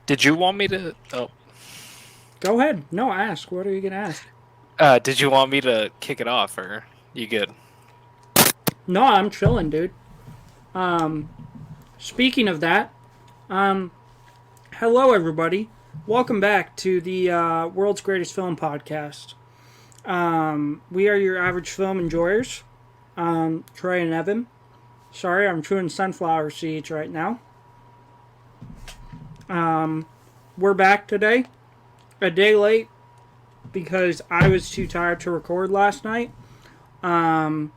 Did you want me to? Oh, Go ahead. No, ask. What are you gonna ask? did you want me to kick it off, or you good? No, I'm chilling, dude. Um, Speaking of that, hello everybody. Welcome back to the World's Greatest Film Podcast. We are your average film enjoyers. Troy and Evan. Sorry, I'm chewing sunflower seeds right now. We're back today, a day late because I was too tired to record last night. And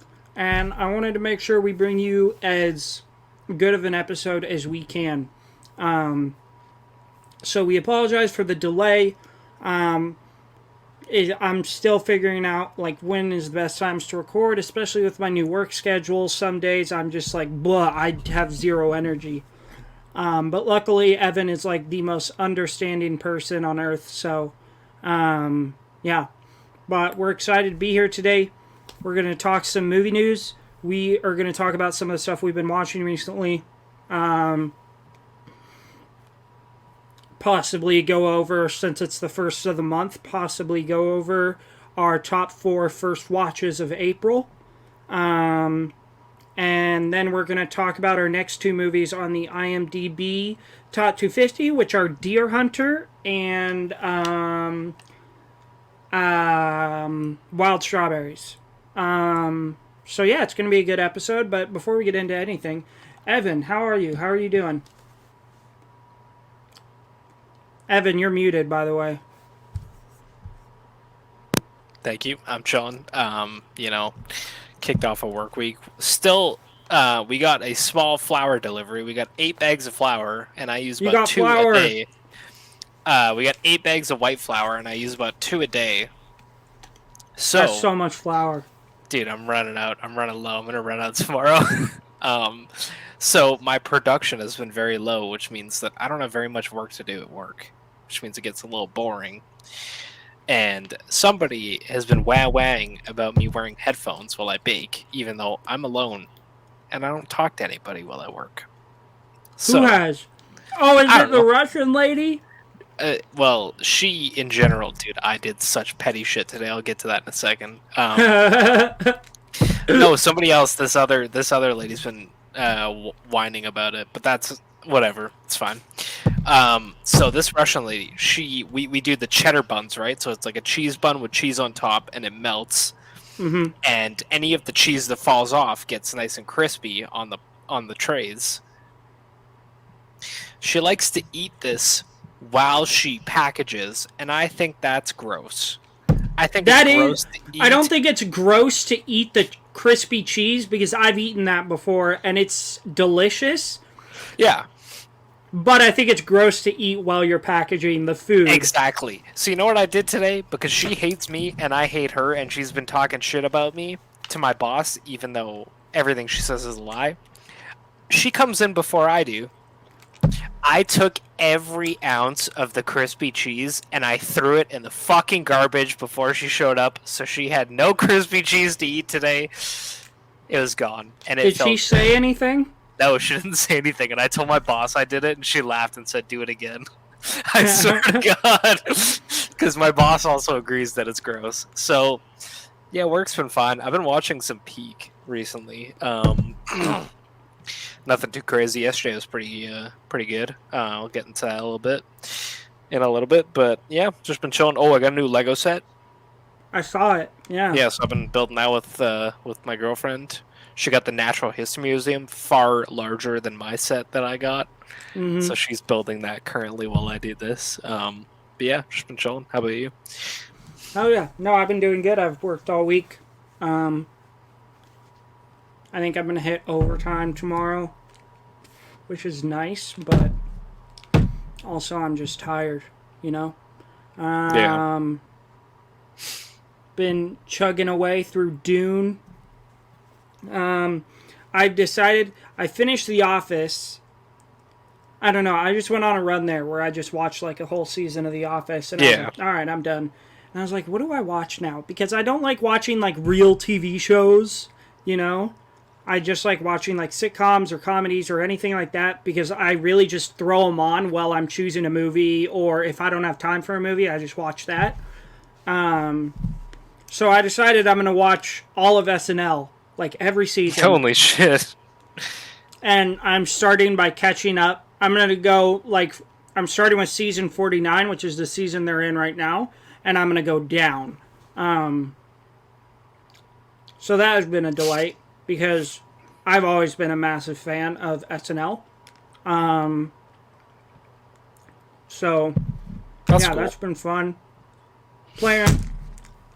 I wanted to make sure we bring you as good of an episode as we can. So we apologize for the delay. I'm still figuring out like when is the best times to record, especially with my new work schedule. Some days I'm just like, blah, I have zero energy. But luckily, Evan is like the most understanding person on earth. So, yeah. But we're excited to be here today. We're going to talk some movie news. We are going to talk about some of the stuff we've been watching recently. Possibly go over, since it's the first of the month, possibly go over our top 4 first watches of April. And then we're going to talk about our next 2 movies on the IMDb Top 250, which are Deer Hunter and Wild Strawberries. So yeah, it's going to be a good episode. But before we get into anything, Evan, how are you? How are you doing? Evan, you're muted, by the way. Thank you. I'm chilling. Kicked off a work week. Still, we got a small flour delivery. We got 8 bags of flour, and I use You about got 2 flour. a day. We got 8 bags of white flour, and I use about 2 a day. That's so much flour. Dude, I'm running out. I'm running low. I'm gonna run out tomorrow. So my production has been very low, which means that I don't have very much work to do at work, which means it gets a little boring. And somebody has been wah-wahing about me wearing headphones while I bake, even though I'm alone and I don't talk to anybody while I work. Who has? Oh, is it the Russian lady? Well, she in general, dude. I did such petty shit today. I'll get to that in a second. No, somebody else. This other lady's been whining about it, but that's whatever. It's fine. So this Russian lady, we do the cheddar buns, right? So it's like a cheese bun with cheese on top, and it melts. Mm-hmm. And any of the cheese that falls off gets nice and crispy on the trays. She likes to eat this while she packages, and I think that's gross. I think that it's is. Gross to eat. I don't think it's gross to eat the crispy cheese because I've eaten that before and it's delicious. Yeah. But I think it's gross to eat while you're packaging the food. Exactly. So you know what I did today? Because she hates me and I hate her, and she's been talking shit about me to my boss, even though everything she says is a lie. She comes in before I do. I took every ounce of the crispy cheese and I threw it in the fucking garbage before she showed up, so she had no crispy cheese to eat today. It was gone. And Did she say anything? No, she didn't say anything, and I told my boss I did it, and she laughed and said, "Do it again." I swear to God, because my boss also agrees that it's gross. So, yeah, work's been fine. I've been watching some Peak recently. Nothing too crazy. Yesterday was pretty good. I'll get into that a little bit in a little bit, but yeah, just been chilling. Oh, I got a new Lego set. I saw it. Yeah. Yeah, so I've been building that with my girlfriend. She got the Natural History Museum, far larger than my set that I got. Mm-hmm. So she's building that currently while I do this. But yeah, just been chilling. How about you? Oh yeah, no, I've been doing good. I've worked all week. I think I'm gonna hit overtime tomorrow, which is nice, but also I'm just tired, you know. Yeah. Been chugging away through Dune. I've decided I finished The Office. I don't know. I just went on a run there where I just watched like a whole season of The Office, and I was like, all right, I'm done. And I was like, what do I watch now? Because I don't like watching like real TV shows, you know. I just like watching like sitcoms or comedies or anything like that because I really just throw them on while I'm choosing a movie, or if I don't have time for a movie, I just watch that. So I decided I'm gonna watch all of SNL, like every season, Holy shit. and I'm starting by catching up. I'm gonna go like I'm starting with season 49, which is the season they're in right now, and I'm gonna go down. So that has been a delight because I've always been a massive fan of SNL. So That's yeah, cool. that's been fun. Playing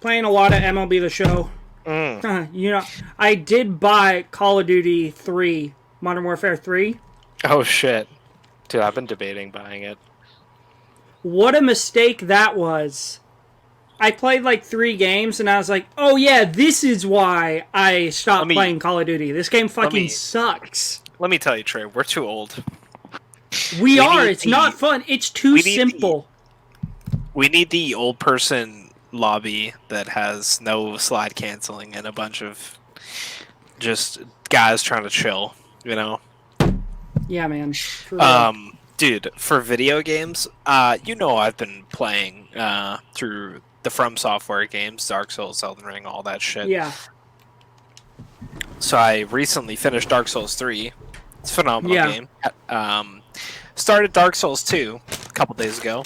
playing a lot of MLB The Show. You know, I did buy Call of Duty 3, Modern Warfare 3. Oh shit. Dude, I've been debating buying it. What a mistake that was. I played like 3 games and I was like, oh yeah, this is why I Let stopped me playing Call of Duty. This game let fucking me sucks. let me tell you, Trey, we're too old. We We are. need It's not the fun. It's too we need the simple. we need the old person lobby that has no slide canceling and a bunch of just guys trying to chill, you know? Yeah, man. For real. Dude, for video games, I've been playing through the From Software games, Dark Souls, Elden Ring, all that shit. Yeah. So I recently finished Dark Souls 3. It's a phenomenal Yeah. game. Started Dark Souls 2 a couple days ago.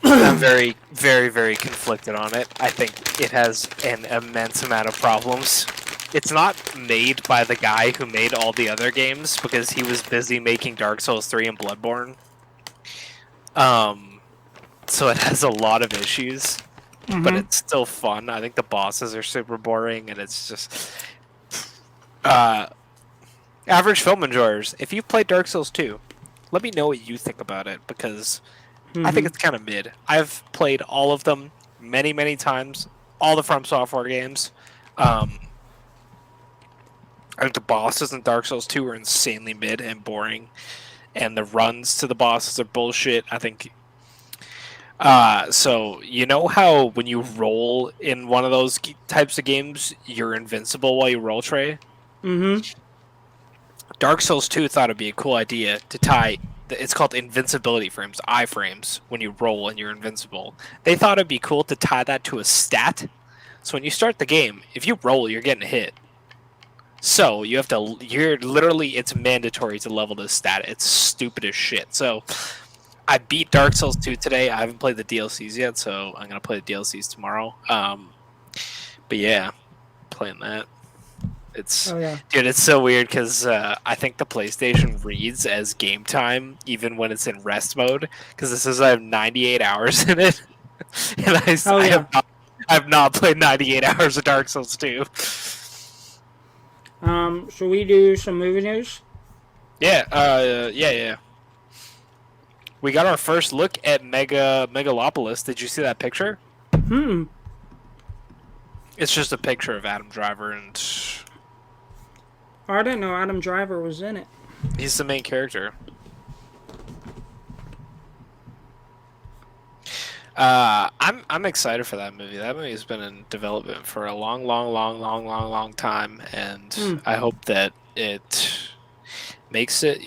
I'm very, very, very conflicted on it. I think it has an immense amount of problems. It's not made by the guy who made all the other games because he was busy making Dark Souls 3 and Bloodborne. So it has a lot of issues, but it's still fun. I think the bosses are super boring, and it's just average film enjoyers. If you've played Dark Souls 2, let me know what you think about it because I think it's kind of mid. I've played all of them many, many times, all the From Software games. I think the bosses in Dark Souls 2 are insanely mid and boring, and the runs to the bosses are bullshit. I think. So you know how when you roll in one of those types of games, you're invincible while you roll, Trey? Dark Souls 2 thought it'd be a cool idea to tie. It's called invincibility frames, iframes, when you roll and you're invincible. They thought it'd be cool to tie that to a stat. So when you start the game, if you roll, you're getting hit. So you have to. You're literally. It's mandatory to level this stat. It's stupid as shit. So I beat Dark Souls 2 today. I haven't played the DLCs yet, so I'm gonna play the DLCs tomorrow. But yeah, playing that. It's Oh yeah. dude, it's so weird because I think the PlayStation reads as game time even when it's in rest mode because it says I have 98 hours in it, and Oh yeah. I have not played 98 hours of Dark Souls 2. Should we do some movie news? Yeah, yeah. We got our first look at Megalopolis. Did you see that picture? It's just a picture of Adam Driver, and I didn't know Adam Driver was in it. he's the main character. I'm excited for that movie. That movie has been in development for a long time, and I hope that it makes it.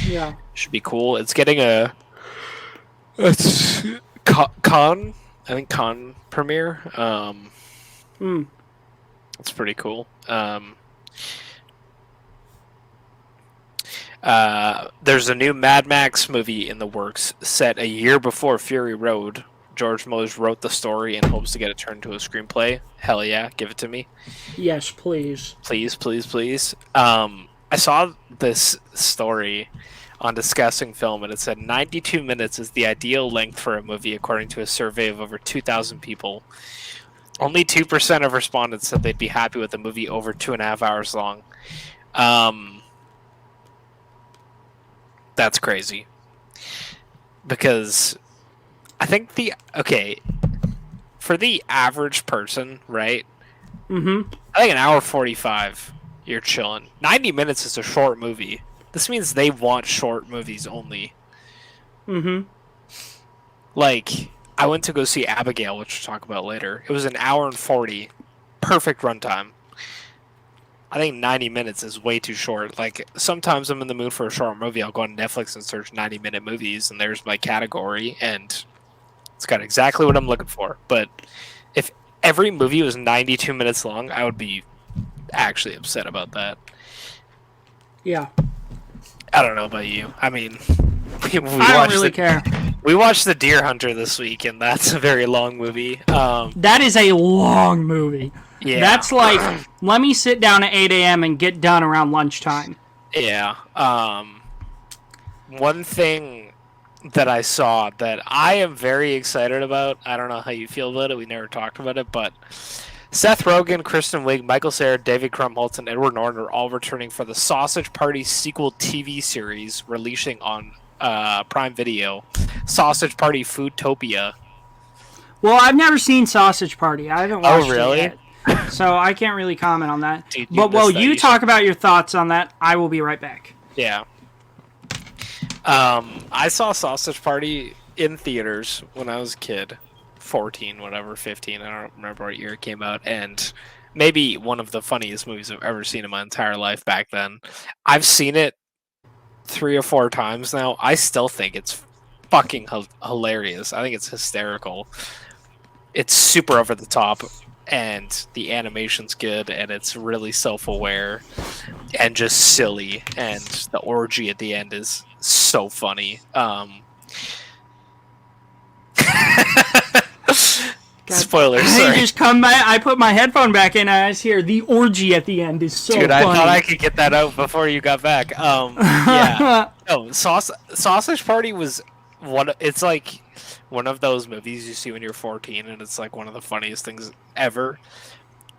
Yeah. Should be cool. It's getting it's con. I think con premiere. It's pretty cool. There's a new Mad Max movie in the works, set a year before Fury Road. George Miller wrote the story and hopes to get it turned into a screenplay. Hell yeah, give it to me. Yes, please. Please. I saw this story on Discussing Film, and it said 92 minutes is the ideal length for a movie, according to a survey of over 2,000 people. Only 2% of respondents said they'd be happy with a movie over 2.5 hours long. That's crazy. Because I think for the average person, right? I think an hour 45, you're chilling. 90 minutes is a short movie. This means they want short movies only. Like, I went to go see Abigail, which we'll talk about later. It was an hour and 40. perfect runtime. I think 90 minutes is way too short. Like, sometimes I'm in the mood for a short movie. I'll go on Netflix and search 90-minute movies, and there's my category, and it's got exactly what I'm looking for. But if every movie was 92 minutes long, I would be actually upset about that. Yeah. I don't know about you. I mean, we I don't really care. We watched The Deer Hunter this week, and that's a very long movie. That is a long movie. Yeah. That's like, let me sit down at 8 a.m. and get done around lunchtime. Yeah. One thing that I saw that I am very excited about, I don't know how you feel about it, we never talked about it, but Seth Rogen, Kristen Wiig, Michael Cera, David Krumholtz, and Edward Norton are all returning for the Sausage Party sequel TV series releasing on Prime Video. Sausage Party Foodtopia. Well, I've never seen Sausage Party. I haven't watched really? it yet. So I can't really comment on that. Dude, but while you should... talk about your thoughts on that, I will be right back. Yeah. I saw Sausage Party in theaters when I was a kid. 14, whatever, 15. I don't remember what year it came out. And maybe one of the funniest movies I've ever seen in my entire life back then. I've seen it 3 or 4 times now. I still think it's fucking hilarious. I think it's hysterical. It's super over the top, and the animation's good, and it's really self-aware and just silly, and the orgy at the end is so funny. Spoilers, sorry. I just come back, I put my headphone back in, and I just hear the orgy at the end is so Dude, funny. I thought I could get that out before you got back. Yeah. No, Sausage Party was it's like one of those movies you see when you're 14, and it's like one of the funniest things ever.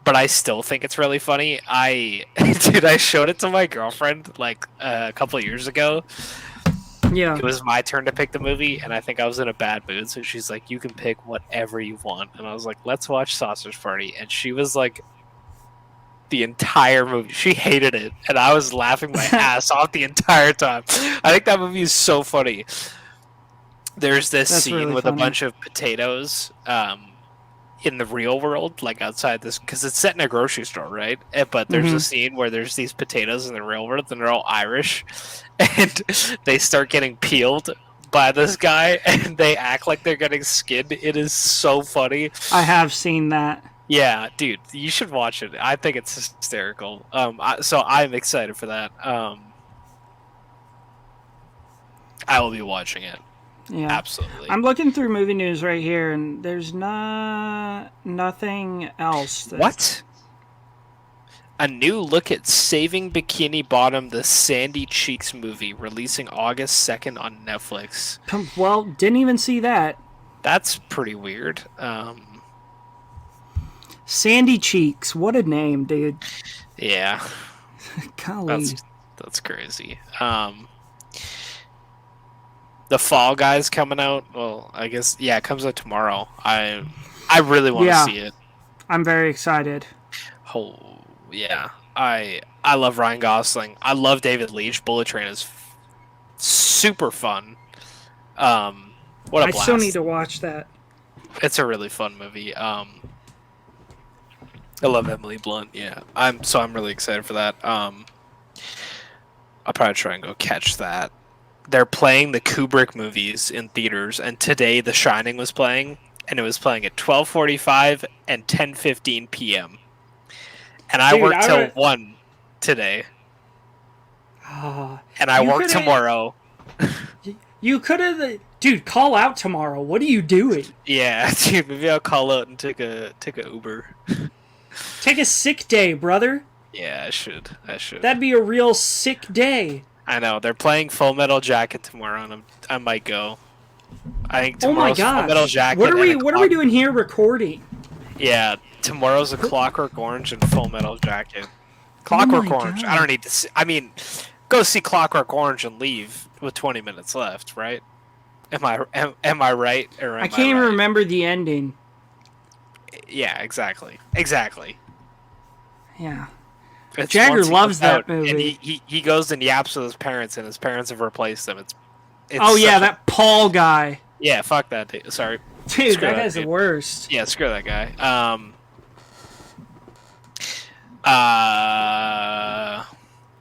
But I still think it's really funny. I showed it to my girlfriend like a couple of years ago. Yeah. It was my turn to pick the movie, and I think I was in a bad mood, so she's like, you can pick whatever you want. And I was like, let's watch Sausage Party. And she was like, the entire movie, she hated it, and I was laughing my ass off the entire time. I think that movie is so funny. There's this scene really with funny. a bunch of potatoes in the real world, like outside this, because it's set in a grocery store, right? But there's a scene where there's these potatoes in the real world, and they're all Irish, and they start getting peeled by this guy, and they act like they're getting skinned. It is so funny. I have seen that. Yeah, dude, you should watch it. I think it's hysterical. So I'm excited for that. I will be watching it. Yeah. Absolutely. I'm looking through movie news right here, and there's nothing else. What? A new look at Saving Bikini Bottom, the Sandy Cheeks movie, releasing August 2nd on Netflix. Well, didn't even see that. That's pretty weird. Sandy Cheeks, what a name, dude. Yeah. Golly. That's crazy. The Fall Guys coming out. Well, I guess it comes out tomorrow. I really want to see it. I'm very excited. Oh yeah, I love Ryan Gosling. I love David Leitch. Bullet Train is super fun. What a blast! I still need to watch that. It's a really fun movie. I love Emily Blunt. Yeah, I'm really excited for that. I'll probably try and go catch that. They're playing the Kubrick movies in theaters, and today The Shining was playing, and it was playing at 12:45 and 10:15 p.m. And I work till 1 today. And I work tomorrow. You could have... Dude, call out tomorrow. What are you doing? Yeah, dude, maybe I'll call out and take a Uber. Take a sick day, brother. Yeah, I should. That'd be a real sick day. I know. They're playing Full Metal Jacket tomorrow, and I might go. I think tomorrow's Full Metal Jacket. What are we doing here recording? Yeah, tomorrow's A Clockwork Orange and Full Metal Jacket. Clockwork Orange. God. I don't need to see... I mean, go see Clockwork Orange and leave with 20 minutes left, right? Am I right? Or I can't even remember the ending. Yeah, exactly. Yeah. It's Jagger loves that movie. And he goes and yaps with his parents, and his parents have replaced him. It's that Paul guy. Yeah, fuck that. Sorry. Dude, that guy's the worst. Yeah, screw that guy.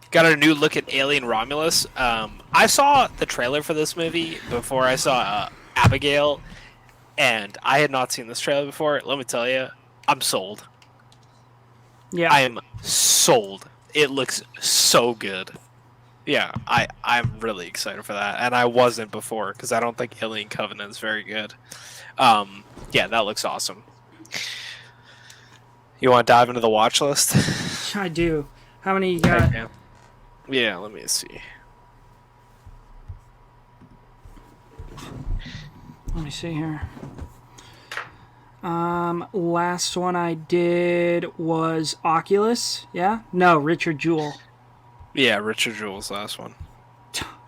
Got a new look at Alien Romulus. I saw the trailer for this movie before I saw Abigail, and I had not seen this trailer before. Let me tell you, I'm sold. Yeah. I am sold. It looks so good. Yeah, I'm really excited for that, and I wasn't before because I don't think Alien Covenant is very good. Yeah, that looks awesome. You want to dive into the watch list? I do. How many you got? Okay. Yeah, let me see. Let me see here. Last one I did was Oculus. Yeah? No, Richard Jewell. Yeah, Richard Jewell's last one.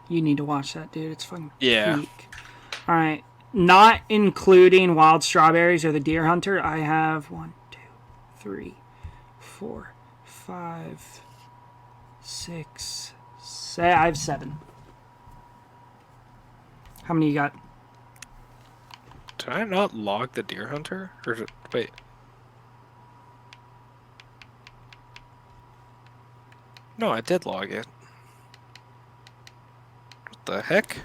You need to watch that, dude. It's fucking Yeah. peak. All right. Not including Wild Strawberries or The Deer Hunter, I have 1, 2, 3, 4, 5, 6, 7. I have 7. How many you got? Did I not log the Deer Hunter? Or wait. No, I did log it. What the heck?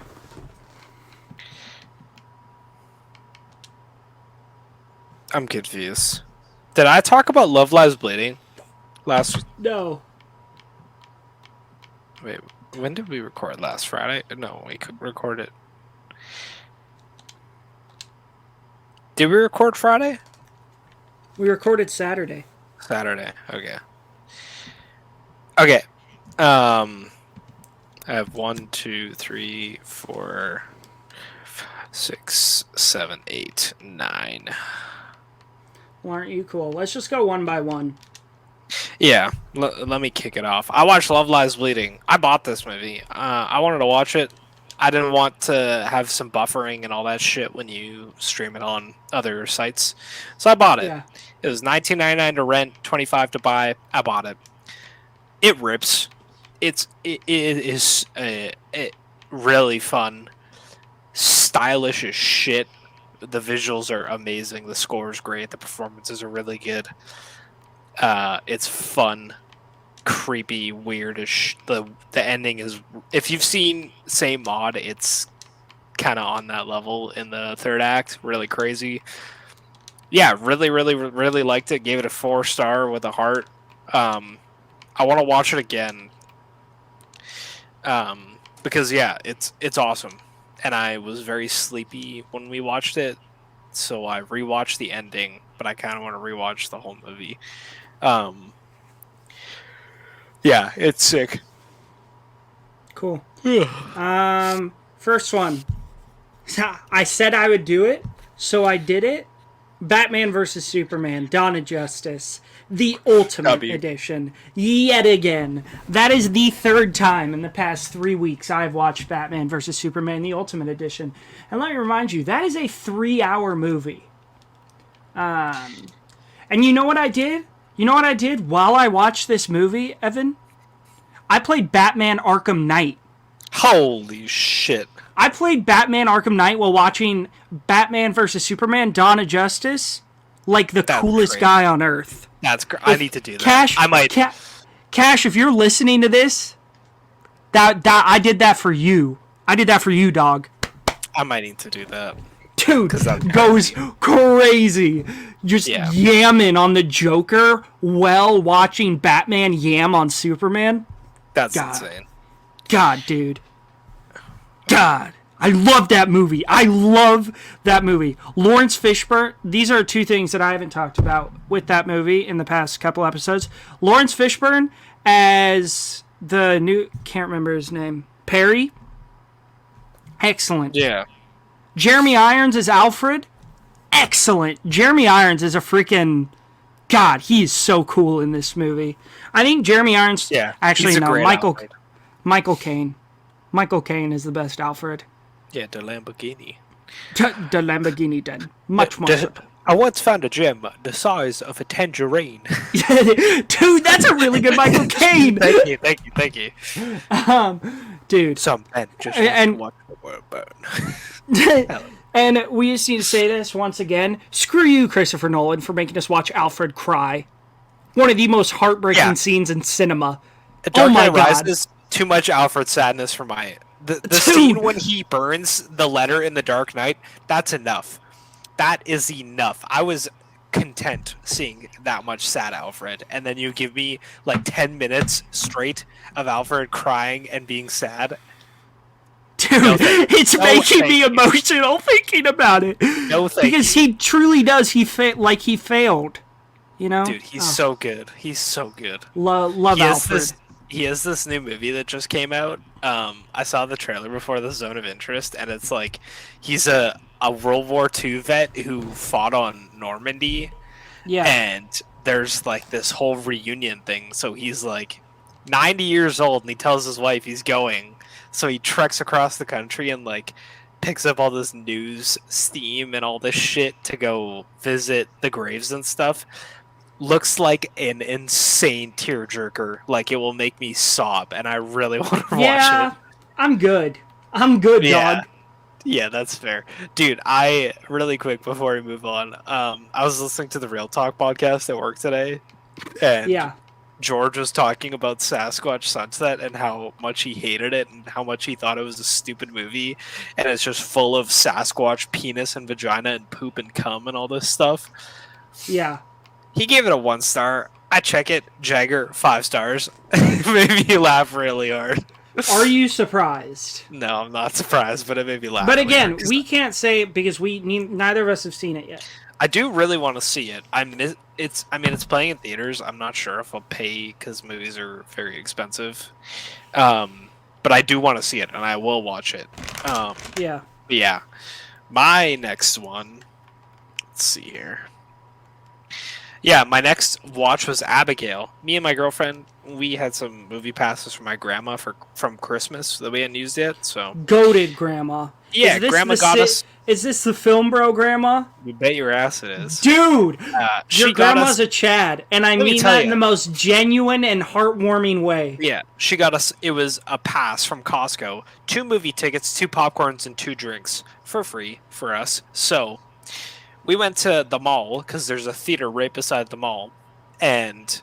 I'm confused. Did I talk about Love Lies Bleeding last? No. Wait, when did we record last Friday? No, we could record it. Did we record Friday? We recorded Saturday. Saturday. Okay. Okay. I have 1, 2, 3, 4, 6, 7, 8, 9. Well, aren't you cool? Let's just go one by one. Yeah, let me kick it off. I watched Love Lies Bleeding. I bought this movie. I wanted to watch it. I didn't want to have some buffering and all that shit when you stream it on other sites, so I bought it. Yeah. It was $19.99 to rent, $25 to buy. I bought it. It rips. It is really fun, stylish as shit. The visuals are amazing. The score is great. The performances are really good. It's fun, creepy, weird as the ending is. If you've seen Same Mod, it's kind of on that level in the third act. Really crazy. Yeah, really liked it. Gave it a 4-star with a heart. I want to watch it again. Because yeah, it's awesome. And I was very sleepy when we watched it, so I rewatched the ending, but I kind of want to rewatch the whole movie. Yeah, it's sick. Cool. First one. I said I would do it, so I did it. Batman vs. Superman, Dawn of Justice. The Ultimate Edition. Yet again. That is the third time in the past 3 weeks I've watched Batman vs. Superman, the Ultimate Edition. And let me remind you, that is a 3-hour movie. And you know what I did? You know what I did while I watched this movie, Evan? I played Batman Arkham Knight. Holy shit. I played Batman Arkham Knight while watching Batman vs. Superman, Dawn of Justice, like the coolest guy on earth. I need to do that. Cash, I might. Cash, if you're listening to this, that I did that for you. I did that for you, dog. I might need to do that. Dude, goes crazy. Just yamming on the Joker while watching Batman yam on Superman. That's insane. God, dude. God. I love that movie. I love that movie. Lawrence Fishburne, these are two things that I haven't talked about with that movie in the past couple episodes. Lawrence Fishburne as the new, can't remember his name, Perry. Excellent. Yeah. Jeremy Irons as Alfred. Excellent. Jeremy Irons is a freaking, God, he is so cool in this movie. I think Jeremy Irons, actually no, Michael Caine. Michael Caine is the best Alfred. Yeah, the Lamborghini. The Lamborghini den. Much more. I once found a gem the size of a tangerine. Dude, that's a really good Michael Caine. Thank you. Dude. Some men just want to watch the world burn. And we just need to say this once again. Screw you, Christopher Nolan, for making us watch Alfred cry. One of the most heartbreaking Yeah, scenes in cinema. Oh Dark my Knight god. Rises. Too much Alfred sadness for my the scene Dude, when he burns the letter in the Dark Knight. That's enough. That is enough. I was content seeing that much sad Alfred, and then you give me like 10 minutes straight of Alfred crying and being sad. No, dude, thank you. it's No, making thank me you. emotional thinking about it. No, thank Because you. he truly does. He failed. You know? Dude, he's Oh, so good. He's so good. love He has Alfred. this. He has this new movie that just came out. I saw the trailer before the Zone of Interest, and it's like he's a World War II vet who fought on Normandy, Yeah. and there's like this whole reunion thing. So he's like 90 years old, and he tells his wife he's going. So he treks across the country and like picks up all this news steam and all this shit to go visit the graves and stuff. Looks like an insane tearjerker. Like it will make me sob, and I really want to watch it. Yeah, I'm good. I'm good, Yeah, dog. yeah, that's fair, dude. I really quick before we move on. I was listening to the Real Talk podcast at work today, and Yeah. George was talking about Sasquatch Sunset and how much he hated it and how much he thought it was a stupid movie, and it's just full of Sasquatch penis and vagina and poop and cum and all this stuff. Yeah. He gave it a 1 star. I check it. Jagger 5 stars. Made me laugh really hard. Are you surprised? No, I'm not surprised, but it made me laugh. But really again, hard 'cause we can't say it because neither of us have seen it yet. I do really want to see it. It's. I mean, it's playing in theaters. I'm not sure if I'll pay because movies are very expensive. But I do want to see it, and I will watch it. Yeah. Yeah. My next one. Let's see here. Yeah, my next watch was Abigail. Me and my girlfriend, we had some movie passes from my grandma from Christmas that we hadn't used yet. So Goated grandma. yeah, Grandma got us. Is this the film bro grandma? You bet your ass it is. Dude! She Your got grandma's us. a Chad, and I me mean tell that in ya. the most genuine and heartwarming way. Yeah, she got us. It was a pass from Costco, 2 movie tickets, 2 popcorns, and 2 drinks for free for us. So we went to the mall because there's a theater right beside the mall, and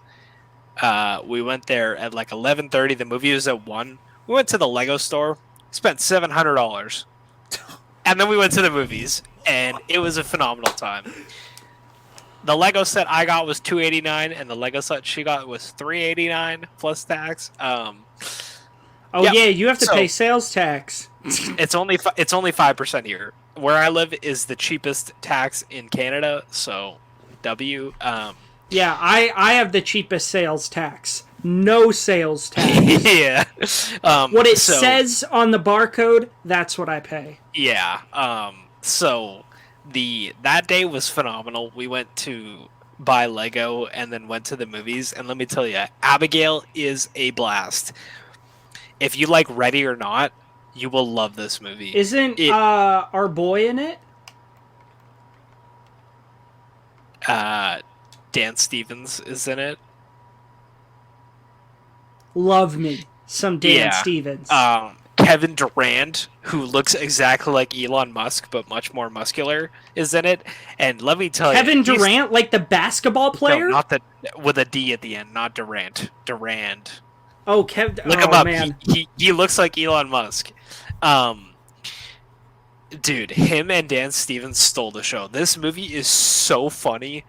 we went there at like 11:30. The movie was at 1. We went to the Lego store, spent $700, and then we went to the movies, and it was a phenomenal time. The Lego set I got was $289, and the Lego set she got was $389 plus tax. Oh Yeah, yeah, you have to so- pay sales tax. It's only 5% here. Where I live is the cheapest tax in Canada, so W. Yeah, I have the cheapest sales tax. No sales tax. Yeah. What it so, says on the barcode, that's what I pay. Yeah. So that day was phenomenal. We went to buy Lego and then went to the movies, and let me tell you, Abigail is a blast. If you like Ready or Not, you will love this movie. Isn't our boy in it? Dan Stevens is in it. Love me some Dan Yeah. Stevens. Kevin Durant, who looks exactly like Elon Musk but much more muscular, is in it. And let me tell Kevin you, Durant, like the basketball player? No, not the with a D at the end, not Durant. Durant. Oh, Kevin. Look Oh him up. man. He looks like Elon Musk. Dude, him and Dan Stevens stole the show. This movie is so funny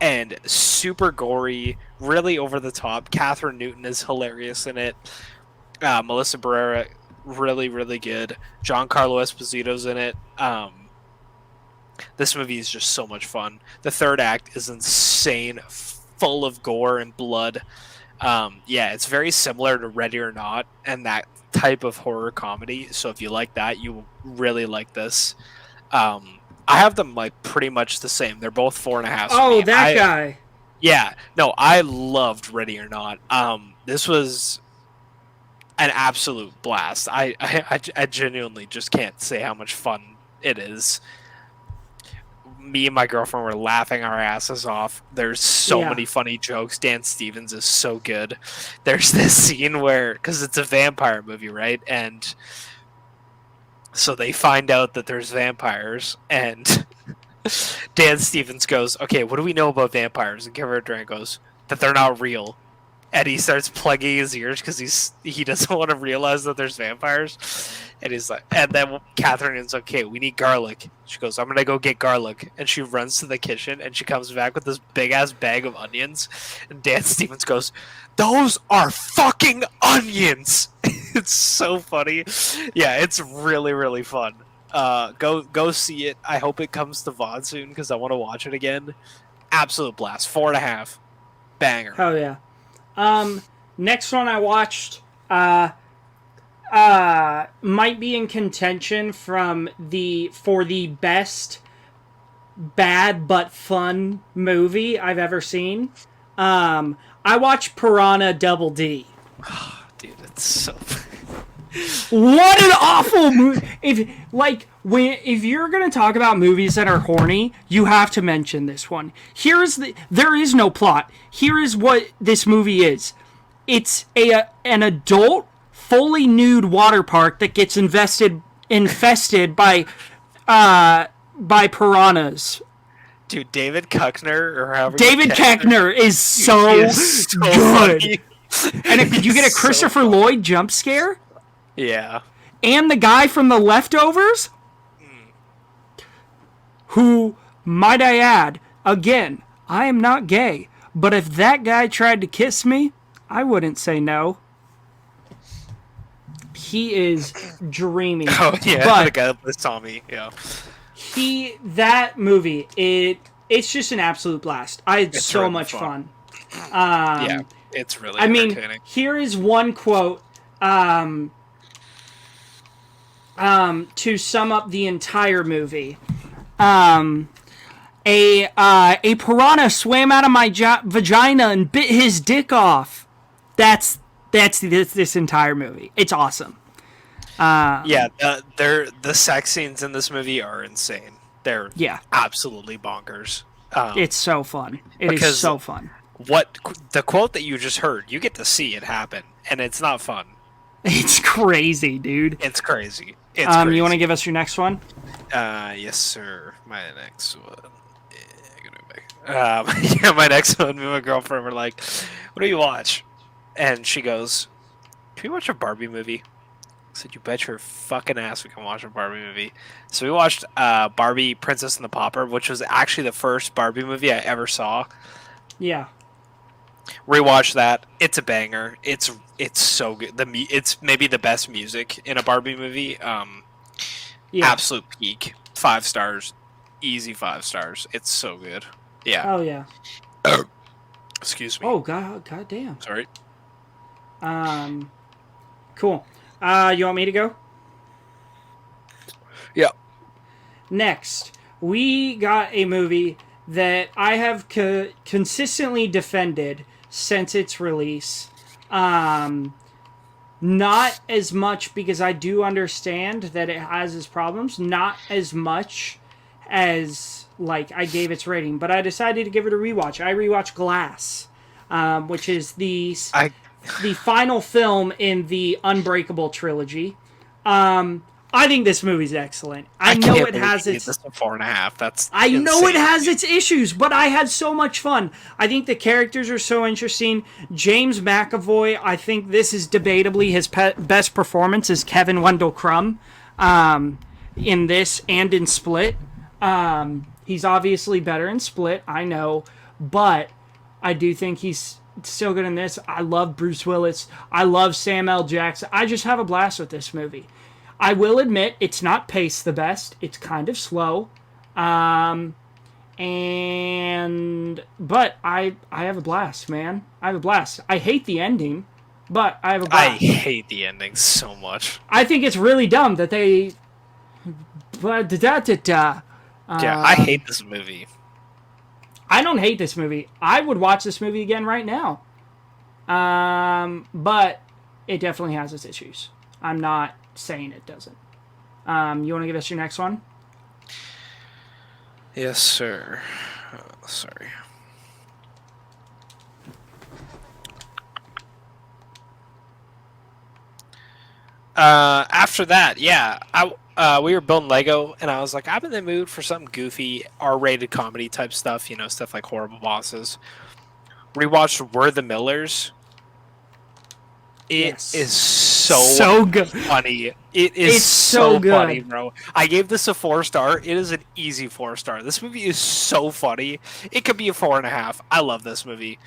and super gory, really over the top. Catherine Newton is hilarious in it. Melissa Barrera, really, really good. Giancarlo Esposito's in it. This movie is just so much fun. The third act is insane, full of gore and blood. Yeah, it's very similar to Ready or Not and that type of horror comedy. So if you like that, you will really like this. I have them like pretty much the same. They're both 4.5. Oh, that guy. Yeah, no, I loved Ready or Not. This was an absolute blast. I genuinely just can't say how much fun it is. Me and my girlfriend were laughing our asses off. There's so many funny jokes. Dan Stevens is so good. There's this scene where, because it's a vampire movie, right? And so they find out that there's vampires, and Dan Stevens goes, "Okay, what do we know about vampires?" And Kevin Durant goes, that they're not real. And he starts plugging his ears because he doesn't want to realize that there's vampires. And he's like, and then Catherine is okay. We need garlic. She goes, I'm gonna go get garlic, and she runs to the kitchen and she comes back with this big ass bag of onions. And Dan Stevens goes, "Those are fucking onions." It's so funny. Yeah, it's really really fun. Go see it. I hope it comes to VOD soon because I want to watch it again. Absolute blast. 4.5. Banger. Hell yeah. Next one I watched, might be in contention for the best bad but fun movie I've ever seen. I watched Piranha Double D. Dude, it's so What an awful movie! If you're gonna talk about movies that are horny, you have to mention this one. There is no plot. Here is what this movie is. It's an adult, fully nude water park that gets infested by piranhas. Dude, David Koechner or however. David Koechner is so good. Funny. And you get a Christopher Lloyd jump scare. Yeah. And the guy from The Leftovers, who, might I add, again, I am not gay, but if that guy tried to kiss me, I wouldn't say no. He is dreamy. Oh yeah, but the guy that saw me. Yeah. That movie, it's just an absolute blast. I had so really much fun. fun. Yeah, it's really. I mean, entertaining. here is one quote. To sum up the entire movie, a piranha swam out of my vagina and bit his dick off. That's this entire movie. It's awesome. Yeah, the sex scenes in this movie are insane. They're absolutely bonkers. It's so fun. It is so fun. What the quote that you just heard, you get to see it happen, and it's not fun. It's crazy, dude. It's crazy. It's crazy. You want to give us your next one? Yes, sir. My next one. Yeah, my next one. Me and my girlfriend were like, "What do you watch?" And she goes, "Can we watch a Barbie movie?" I said, "You bet your fucking ass we can watch a Barbie movie." So we watched Barbie Princess and the Pauper, which was actually the first Barbie movie I ever saw. Yeah. Rewatch that. It's a banger. It's so good. It's maybe the best music in a Barbie movie. Absolute peak. 5 stars. Easy 5 stars. It's so good. Yeah. Oh yeah. Excuse me. Oh god damn. Sorry. Cool. You want me to go? Yeah. Next, we got a movie that I have consistently defended since its release. Not as much because I do understand that it has its problems. Not as much as I gave its rating, but I decided to give it a rewatch. I rewatched Glass, which is the final film in the Unbreakable trilogy. I think this movie's excellent. I know it has its 4.5. That's know it has its issues, but I had so much fun. I think the characters are so interesting. James McAvoy, I think this is debatably his best performance as Kevin Wendell Crumb in this and in Split. He's obviously better in Split, I know, but I do think he's still good in this. I love Bruce Willis. I love Sam L. Jackson. I just have a blast with this movie. I will admit it's not paced the best. It's kind of slow. But I have a blast, man. I have a blast. I hate the ending, but I have a blast. I hate the ending so much. I think it's really dumb that they yeah, I hate this movie. I don't hate this movie. I would watch this movie again right now. But it definitely has its issues. I'm not saying it doesn't. You want to give us your next one? Yes, sir. Oh, sorry. After that, yeah, we were building Lego, and I was like, I'm in the mood for something goofy, R-rated comedy type stuff. Stuff like Horrible Bosses. rewatched We're the Millers. It Yes. is so good. funny. It is It's so good. funny, bro. I gave this a 4-star. It is an easy 4-star. This movie is so funny. It could be a 4.5. I love this movie.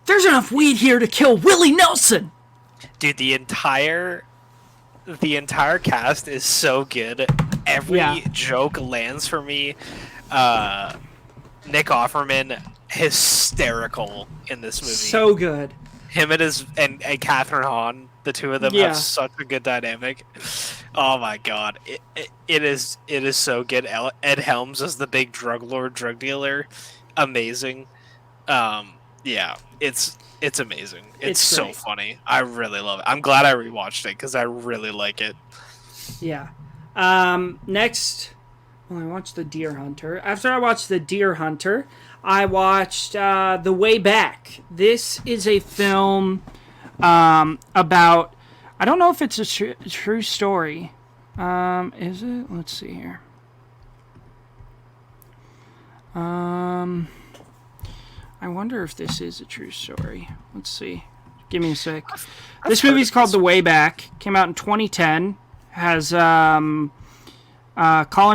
There's enough weed here to kill Willie Nelson. Dude, the entire cast is so good. Every joke lands for me. Nick Offerman, hysterical in this movie. So good. Him and Catherine Hahn, the two of them have such a good dynamic. Oh my god, it is so good. Ed Helms as the big drug lord, drug dealer, amazing. Yeah, it's amazing. It's so funny. I really love it. I'm glad I rewatched it because I really like it. Yeah. Next, well, I watched The Deer Hunter. After I watched The Deer Hunter, I watched The Way Back. This is a film about, I don't know if it's a true story. Is it? Let's see here. I wonder if this is a true story. Let's see. Give me a sec. This movie's called The Way Back. Came out in 2010. Has Colin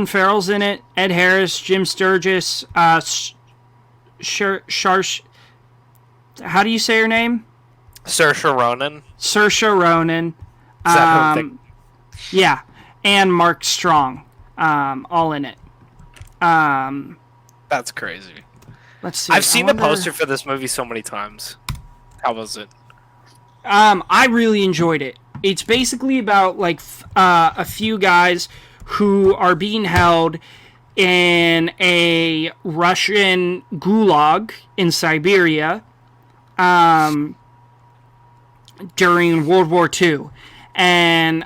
Farrell's in it. Ed Harris, Jim Sturgis, Sharsh. How do you say her name? Saoirse Ronan. Saoirse Ronan. Is that her thing? Yeah, and Mark Strong, all in it. That's crazy. Let's see. I've seen the poster for this movie so many times. How was it? I really enjoyed it. It's basically about like a few guys who are being held in a Russian gulag in Siberia during World War II. And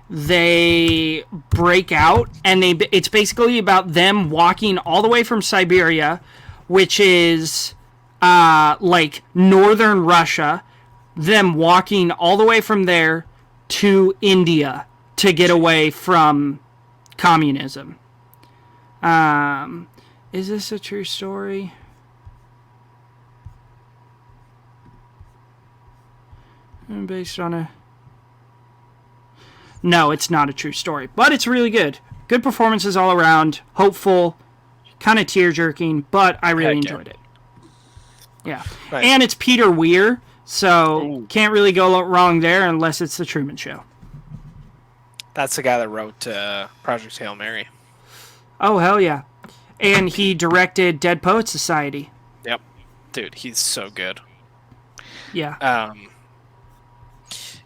they break out, and it's basically about them walking all the way from Siberia, which is like northern Russia, them walking all the way from there to India to get away from communism. Is this a true story? Based on a... No, it's not a true story, but it's really good. Good performances all around, hopeful, kind of tear-jerking, but I really enjoyed it. Yeah. Nice. And it's Peter Weir, so can't really go wrong there unless it's The Truman Show. That's the guy that wrote Project Hail Mary. Oh, hell yeah. And he directed Dead Poets Society. Yep. Dude, he's so good. Yeah.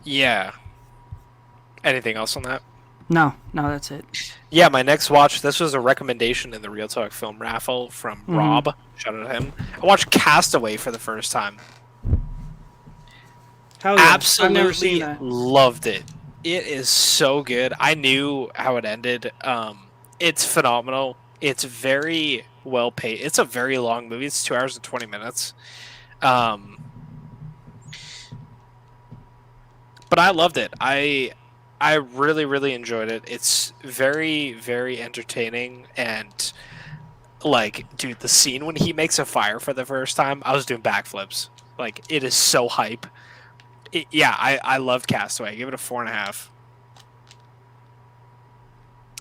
Yeah. Anything else on that? No, that's it. Yeah, my next watch, this was a recommendation in the Real Talk film raffle from Rob. Shout out to him. I watched Castaway for the first time. Hell yeah. Absolutely I've never seen that. Loved it. It is so good. I knew how it ended. It's phenomenal. It's very well paced. It's a very long movie. It's 2 hours and 20 minutes. But I loved it. I really, really enjoyed it. It's very, very entertaining. And, like, dude, the scene when he makes a fire for the first time, I was doing backflips. Like, it is so hype. I loved Castaway. I give it a 4.5.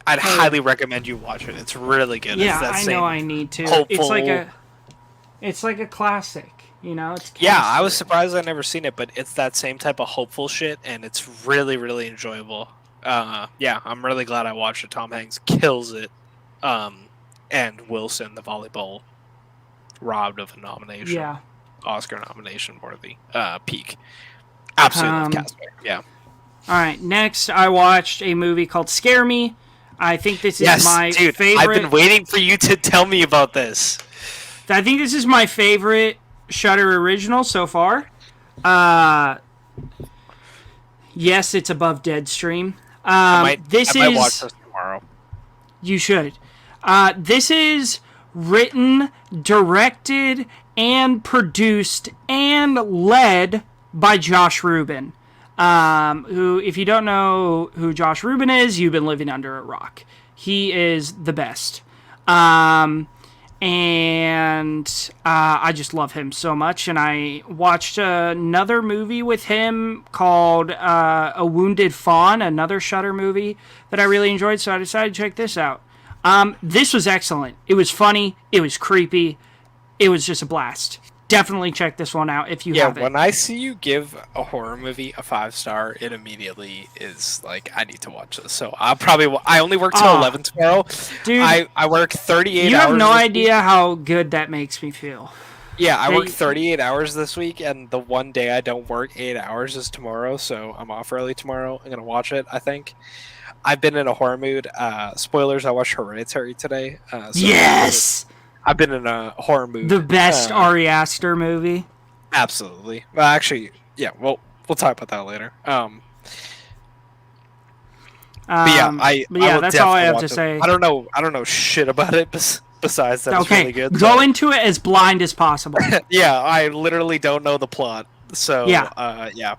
I'd highly recommend you watch it. It's really good. Yeah, it's that I know I need to. Hopeful... It's like a classic. You know, it's yeah, I was surprised I'd never seen it, but it's that same type of hopeful shit, and it's really, really enjoyable. Yeah, I'm really glad I watched it. Tom Hanks kills it, and Wilson, the volleyball, robbed of a nomination. Yeah, Oscar nomination worthy. Peak. Absolutely love Castaway. Yeah. All right, next I watched a movie called Scare Me. I think this is my favorite. I've been waiting for you to tell me about this. I think this is my favorite Shudder original so far. Yes, it's above Deadstream. I might watch this tomorrow. You should. This is written, directed, and produced and led by Josh Rubin. Who, if you don't know who Josh Rubin is, you've been living under a rock. He is the best. and I just love him so much. And I watched another movie with him called A Wounded Fawn, another Shudder movie that I really enjoyed. So I decided to check this out. This was excellent. It was funny. It was creepy. It was just a blast. Definitely check this one out if you Yeah, haven't. when I see you give a horror movie a 5 star, it immediately is like I need to watch this. So I'll probably I only work till Ah, 11 tomorrow. dude, I work 38 you have hours no this week. idea how good that makes me feel. Yeah, I work They, 38 hours this week, and the one day I don't work 8 hours is tomorrow. So I'm off early tomorrow. I'm gonna watch it. I think I've been in a horror mood. Spoilers: I watched Hereditary today. yes, I've been in a horror the mood. best Ari Aster movie. Absolutely. Well, actually, yeah. We'll talk about that later. But yeah, But I yeah, will that's all I definitely have to watch it. say. I don't know shit about it besides that it's Okay, really good. go So into it as blind as possible. yeah, I literally don't know the plot. So Yeah, yeah.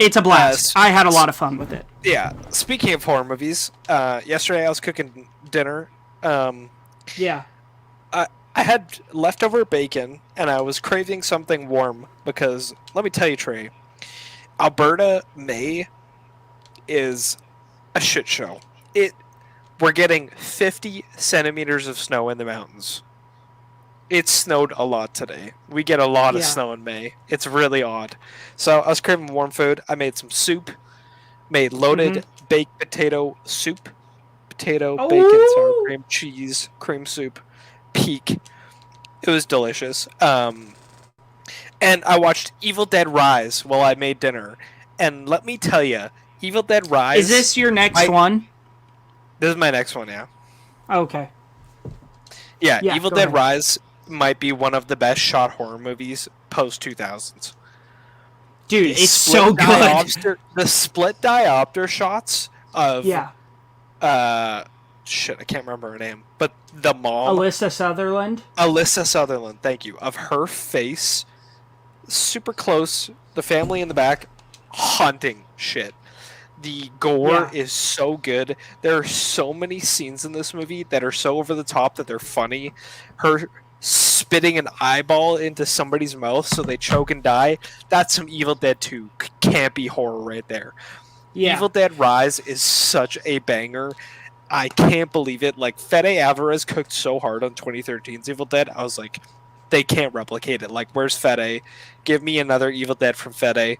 it's a blast. S- I had a s- lot of fun with it. yeah. Speaking of horror movies, yesterday I was cooking dinner. Um, Yeah. I had leftover bacon and I was craving something warm because let me tell you, Trey, Alberta May is a shit show. It We're getting 50 centimeters of snow in the mountains. It snowed a lot today. We get a lot of Yeah. snow in May. It's really odd. So I was craving warm food. I made some soup. Made Mm-hmm. loaded baked potato soup. Potato, bacon, sour Oh. cream, cheese, cream soup. Peak. It was delicious. And I watched Evil Dead Rise while I made dinner. And let me tell you, Evil Dead Is Rise. this your next one? This is my next one, yeah. Okay. Yeah, Yeah. Evil Go Dead ahead. Rise might be one of the best shot horror movies post 2000s. Dude, The it's split so good. the split diopter shots of Yeah. uh shit, I can't remember her name, but the mom, Alyssa Sutherland. Alyssa Sutherland, thank you, of her face super close, the family in the back hunting shit. The gore Yeah. is so good. There are so many scenes in this movie that are so over the top that they're funny. Her spitting an eyeball into somebody's mouth so they choke and die. That's some Evil Dead 2 campy horror right there. Yeah. Evil Dead Rise is such a banger. I can't believe it. Like, Fede Alvarez cooked so hard on 2013's Evil Dead. I was like, they can't replicate it. Like, where's Fede? Give me another Evil Dead from Fede.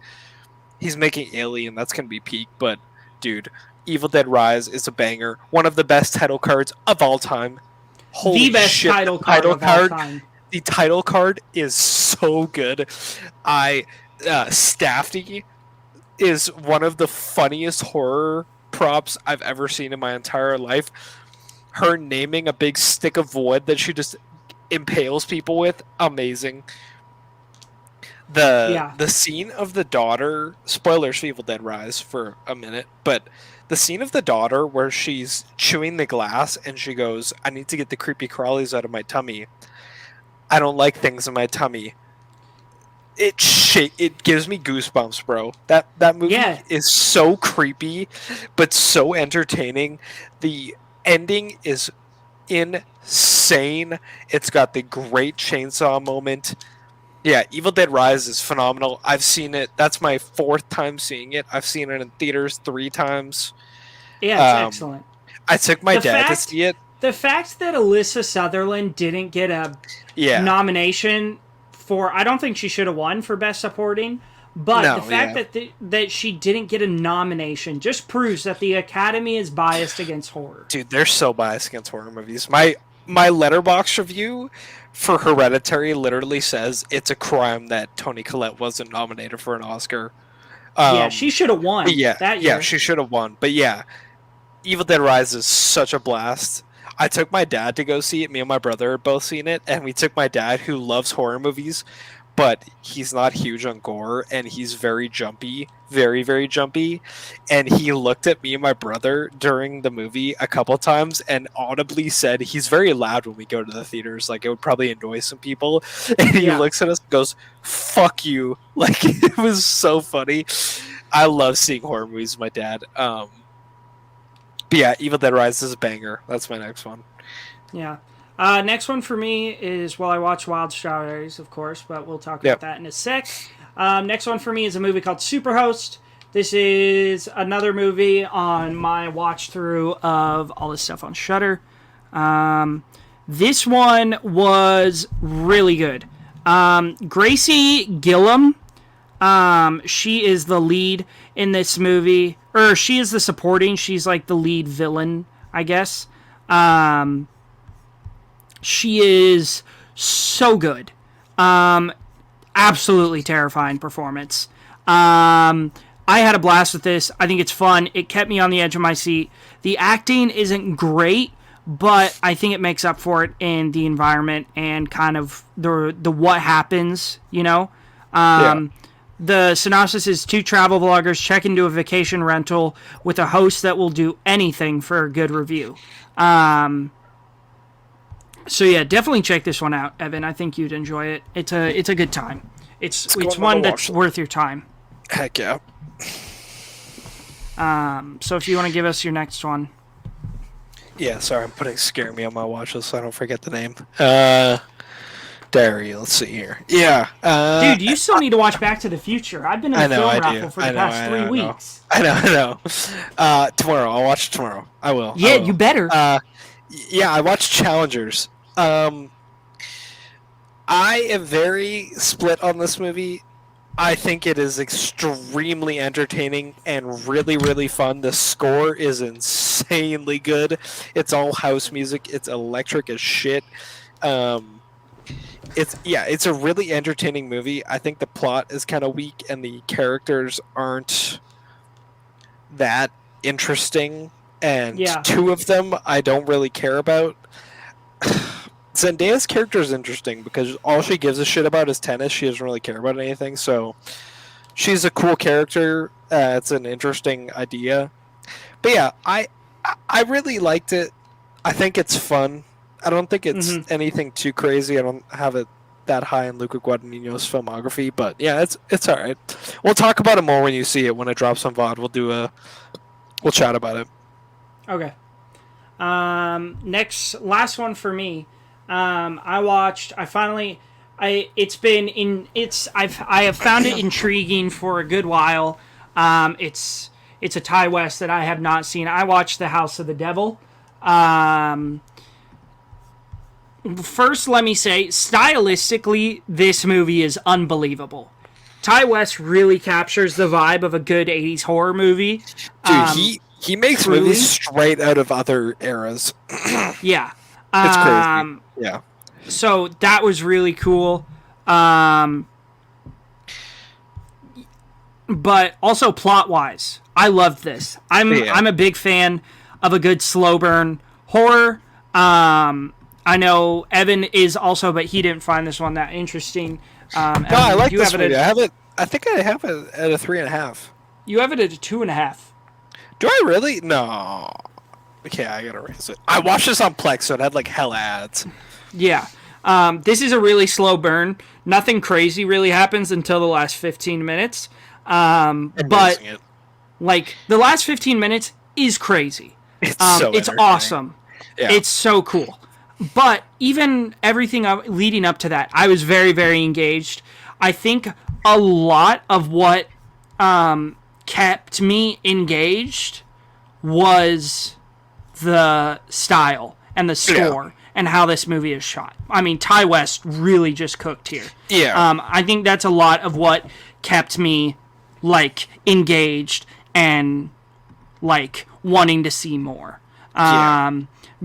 He's making Alien. That's going to be peak. But, dude, Evil Dead Rise is a banger. One of the best title cards of all time. Holy The best shit. title card of all time. The title card is so good. Staffy is one of the funniest horror props I've ever seen in my entire life. Her naming a big stick of wood that she just impales people with, amazing. Yeah. The scene of the daughter, spoilers for Evil Dead Rise for a minute, but the scene of the daughter where she's chewing the glass and she goes, I need to get the creepy crawlies out of my tummy. I don't like things in my tummy. It gives me goosebumps, bro. That movie Yeah. is so creepy, but so entertaining. The ending is insane. It's got the great chainsaw moment. Yeah, Evil Dead Rise is phenomenal. I've seen it. That's my fourth time seeing it. I've seen it in theaters 3 times. Yeah, it's Um, excellent. I took my The dad to fact see it. the fact that Alyssa Sutherland didn't get a Yeah. nomination for, I don't think she should have won for best supporting, but No, the fact yeah. that she didn't get a nomination just proves that the Academy is biased against horror. Dude, they're so biased against horror movies. My letterbox review for Hereditary literally says it's a crime that Toni Collette wasn't nominated for an Oscar. Yeah, she should have won Yeah, that yeah, year. she should have won. But yeah, Evil Dead Rise is such a blast. I took my dad to go see it. Me and my brother are both seen it, and we took my dad, who loves horror movies, but he's not huge on gore, and he's very jumpy, very, very jumpy. And he looked at me and my brother during the movie a couple times and audibly said, he's very loud when we go to the theaters, like it would probably annoy some people. And he Yeah. looks at us and goes, "Fuck you!" Like it was so funny. I love seeing horror movies with my dad. But yeah, Evil Dead Rise is a banger. That's my next one. Yeah. Next one for me is, well, I watched Wild Strawberries, of course, but we'll talk about Yep. that in a sec. Next one for me is a movie called Superhost. This is another movie on my watch through of all this stuff on Shudder. This one was really good. Gracie Gillum, she is the lead in this movie, or she is the supporting. She's like the lead villain, I guess. She is so good. Absolutely terrifying performance. I had a blast with this. I think it's fun. It kept me on the edge of my seat. The acting isn't great, but I think it makes up for it in the environment and kind of the what happens, you know? Yeah. The synopsis is two travel vloggers check into a vacation rental with a host that will do anything for a good review. So yeah, definitely check this one out, Evan. I think you'd enjoy it. It's a good time. It's one that's worth your time. Heck yeah. So if you want to give us your next one. Yeah, sorry, I'm putting Scare Me on my watch list so I don't forget the name. Diary, let's see here. Yeah. Dude, you still need to watch Back to the Future. I've been in the film raffle for the past 3 weeks. I know. Tomorrow. I'll watch it tomorrow. I will. Yeah, I will. you better. Yeah, I watched Challengers. I am very split on this movie. I think it is extremely entertaining and really, really fun. The score is insanely good. It's all house music. It's electric as shit. It's a really entertaining movie. I think the plot is kind of weak and the characters aren't that interesting. And two of them I don't really care about. Zendaya's character is interesting because all she gives a shit about is tennis. She doesn't really care about anything, so she's a cool character. It's an interesting idea. But yeah, I really liked it. I think it's fun. I don't think it's anything too crazy. I don't have it that high in Luca Guadagnino's filmography, but yeah, it's all right. We'll talk about it more when you see it. When it drops on VOD, we'll chat about it. Okay. Last one for me. I have found it intriguing for a good while. It's a Ty West that I have not seen. I watched The House of the Devil. First, let me say, stylistically, this movie is unbelievable. Ty West really captures the vibe of a good 80s horror movie. Dude, he makes movies straight out of other eras. Yeah. It's crazy. Yeah. So that was really cool. But also plot-wise, I loved this. I'm a big fan of a good slow burn horror. I know Evan is also, but he didn't find this one that interesting. No, I like this movie. I think I have it at a 3.5. You have it at a 2.5. Do I really? No. Okay, I gotta raise it. I watched this on Plex, so it had like hell ads. Yeah. This is a really slow burn. Nothing crazy really happens until the last 15 minutes. But like the last 15 minutes is crazy. It's awesome. Yeah. It's so cool. But even everything leading up to that, I was very, very engaged. I think a lot of what kept me engaged was the style and the score and how this movie is shot. I mean, Ty West really just cooked here. Yeah. I think that's a lot of what kept me like engaged and like wanting to see more.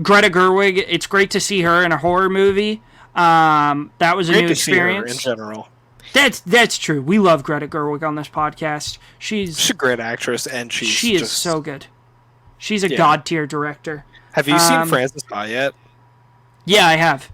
Greta Gerwig, it's great to see her in a horror movie. That was a new experience. In general, that's true. We love Greta Gerwig on this podcast. She's a great actress, and she is so good. She's a god tier director. Have you seen Frances Ha yet? Yeah, I have.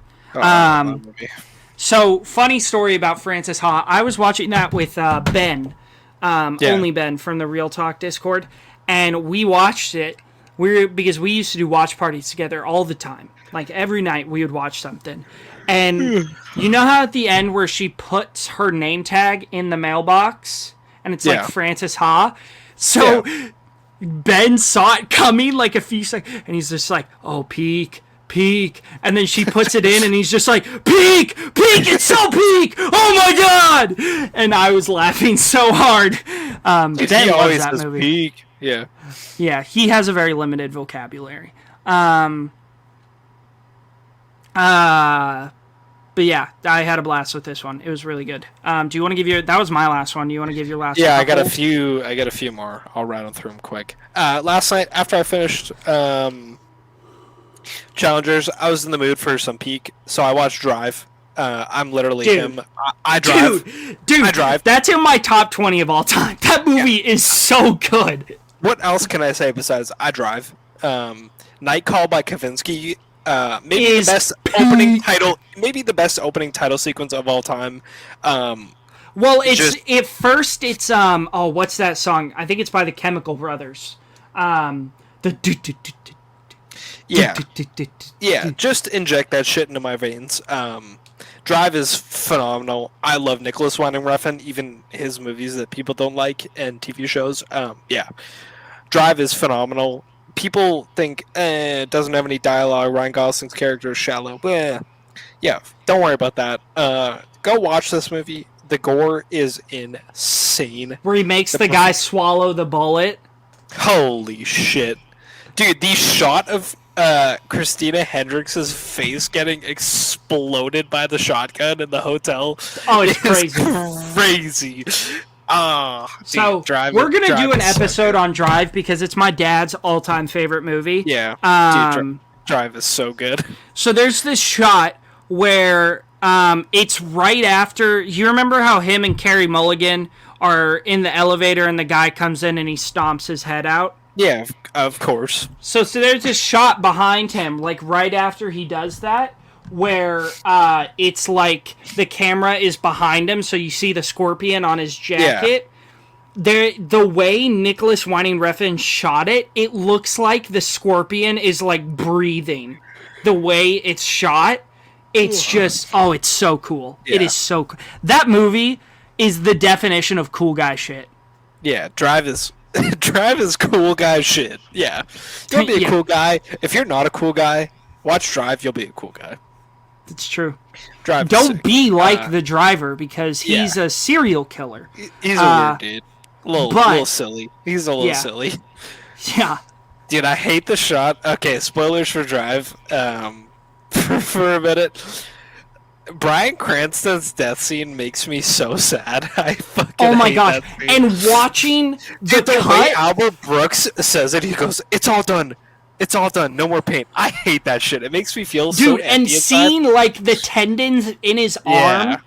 So funny story about Frances Ha. I was watching that with Ben, only Ben from the Real Talk Discord, and we watched it. Because we used to do watch parties together all the time. Like every night we would watch something. And you know how at the end where she puts her name tag in the mailbox and it's like Frances Ha? So Ben saw it coming like a few seconds and he's just like, oh, peak. peak, and then she puts it in, and he's just like, peak, peak, it's so peak, oh my god, and I was laughing so hard. Ben He loves always that says movie. peak. Yeah. Yeah, he has a very limited vocabulary. But yeah, I had a blast with this one. It was really good. Do you want to give your? That was my last one. Do you want to give your last? Yeah, couple? I got a few more. I'll rattle through them quick. Last night after I finished Challengers, I was in the mood for some peak, so I watched Drive. I'm literally him. I drive. Dude, I drive. That's in my top 20 of all time. That movie is so good. What else can I say besides I drive? Night Call by Kavinsky. Maybe Is the best opening title. Maybe the best opening title sequence of all time. Well, at first it's oh, what's that song? I think it's by the Chemical Brothers. Yeah. Just inject that shit into my veins. Drive is phenomenal. I love Nicholas Winding Refn, even his movies that people don't like and TV shows. Yeah, Drive is phenomenal. People think it doesn't have any dialogue. Ryan Gosling's character is shallow. Yeah, don't worry about that. Go watch this movie. The gore is insane. Where he makes the guy swallow the bullet. Holy shit. Dude, the shot of Christina Hendricks' face getting exploded by the shotgun in the hotel. Oh, it's crazy. Crazy. So we're gonna do an episode on Drive because it's my dad's all-time favorite movie. Yeah. Drive is so good. So there's this shot where it's right after. You remember how him and Carey Mulligan are in the elevator and the guy comes in and he stomps his head out? Yeah, of course. So there's this shot behind him, like right after he does that, where it's like the camera is behind him, so you see the scorpion on his jacket. Yeah. The way Nicholas Winding Refn shot it, it looks like the scorpion is like breathing. The way it's shot, it's just it's so cool. Yeah. It is so cool. That movie is the definition of cool guy shit. Yeah, Drive is cool guy shit. Yeah. Don't be a cool guy. If you're not a cool guy, watch Drive, you'll be a cool guy. It's true. Drive. Don't be like the driver because he's a serial killer. He's a weird dude. A little silly. He's a little silly. Yeah. Dude, I hate the shot. Okay, spoilers for Drive. For a minute. Bryan Cranston's death scene makes me so sad. I fucking hate gosh. That scene. And watching the way Albert Brooks says it, he goes, "It's all done. It's all done. No more pain." I hate that shit. It makes me feel so empty and seeing like the tendons in his arm.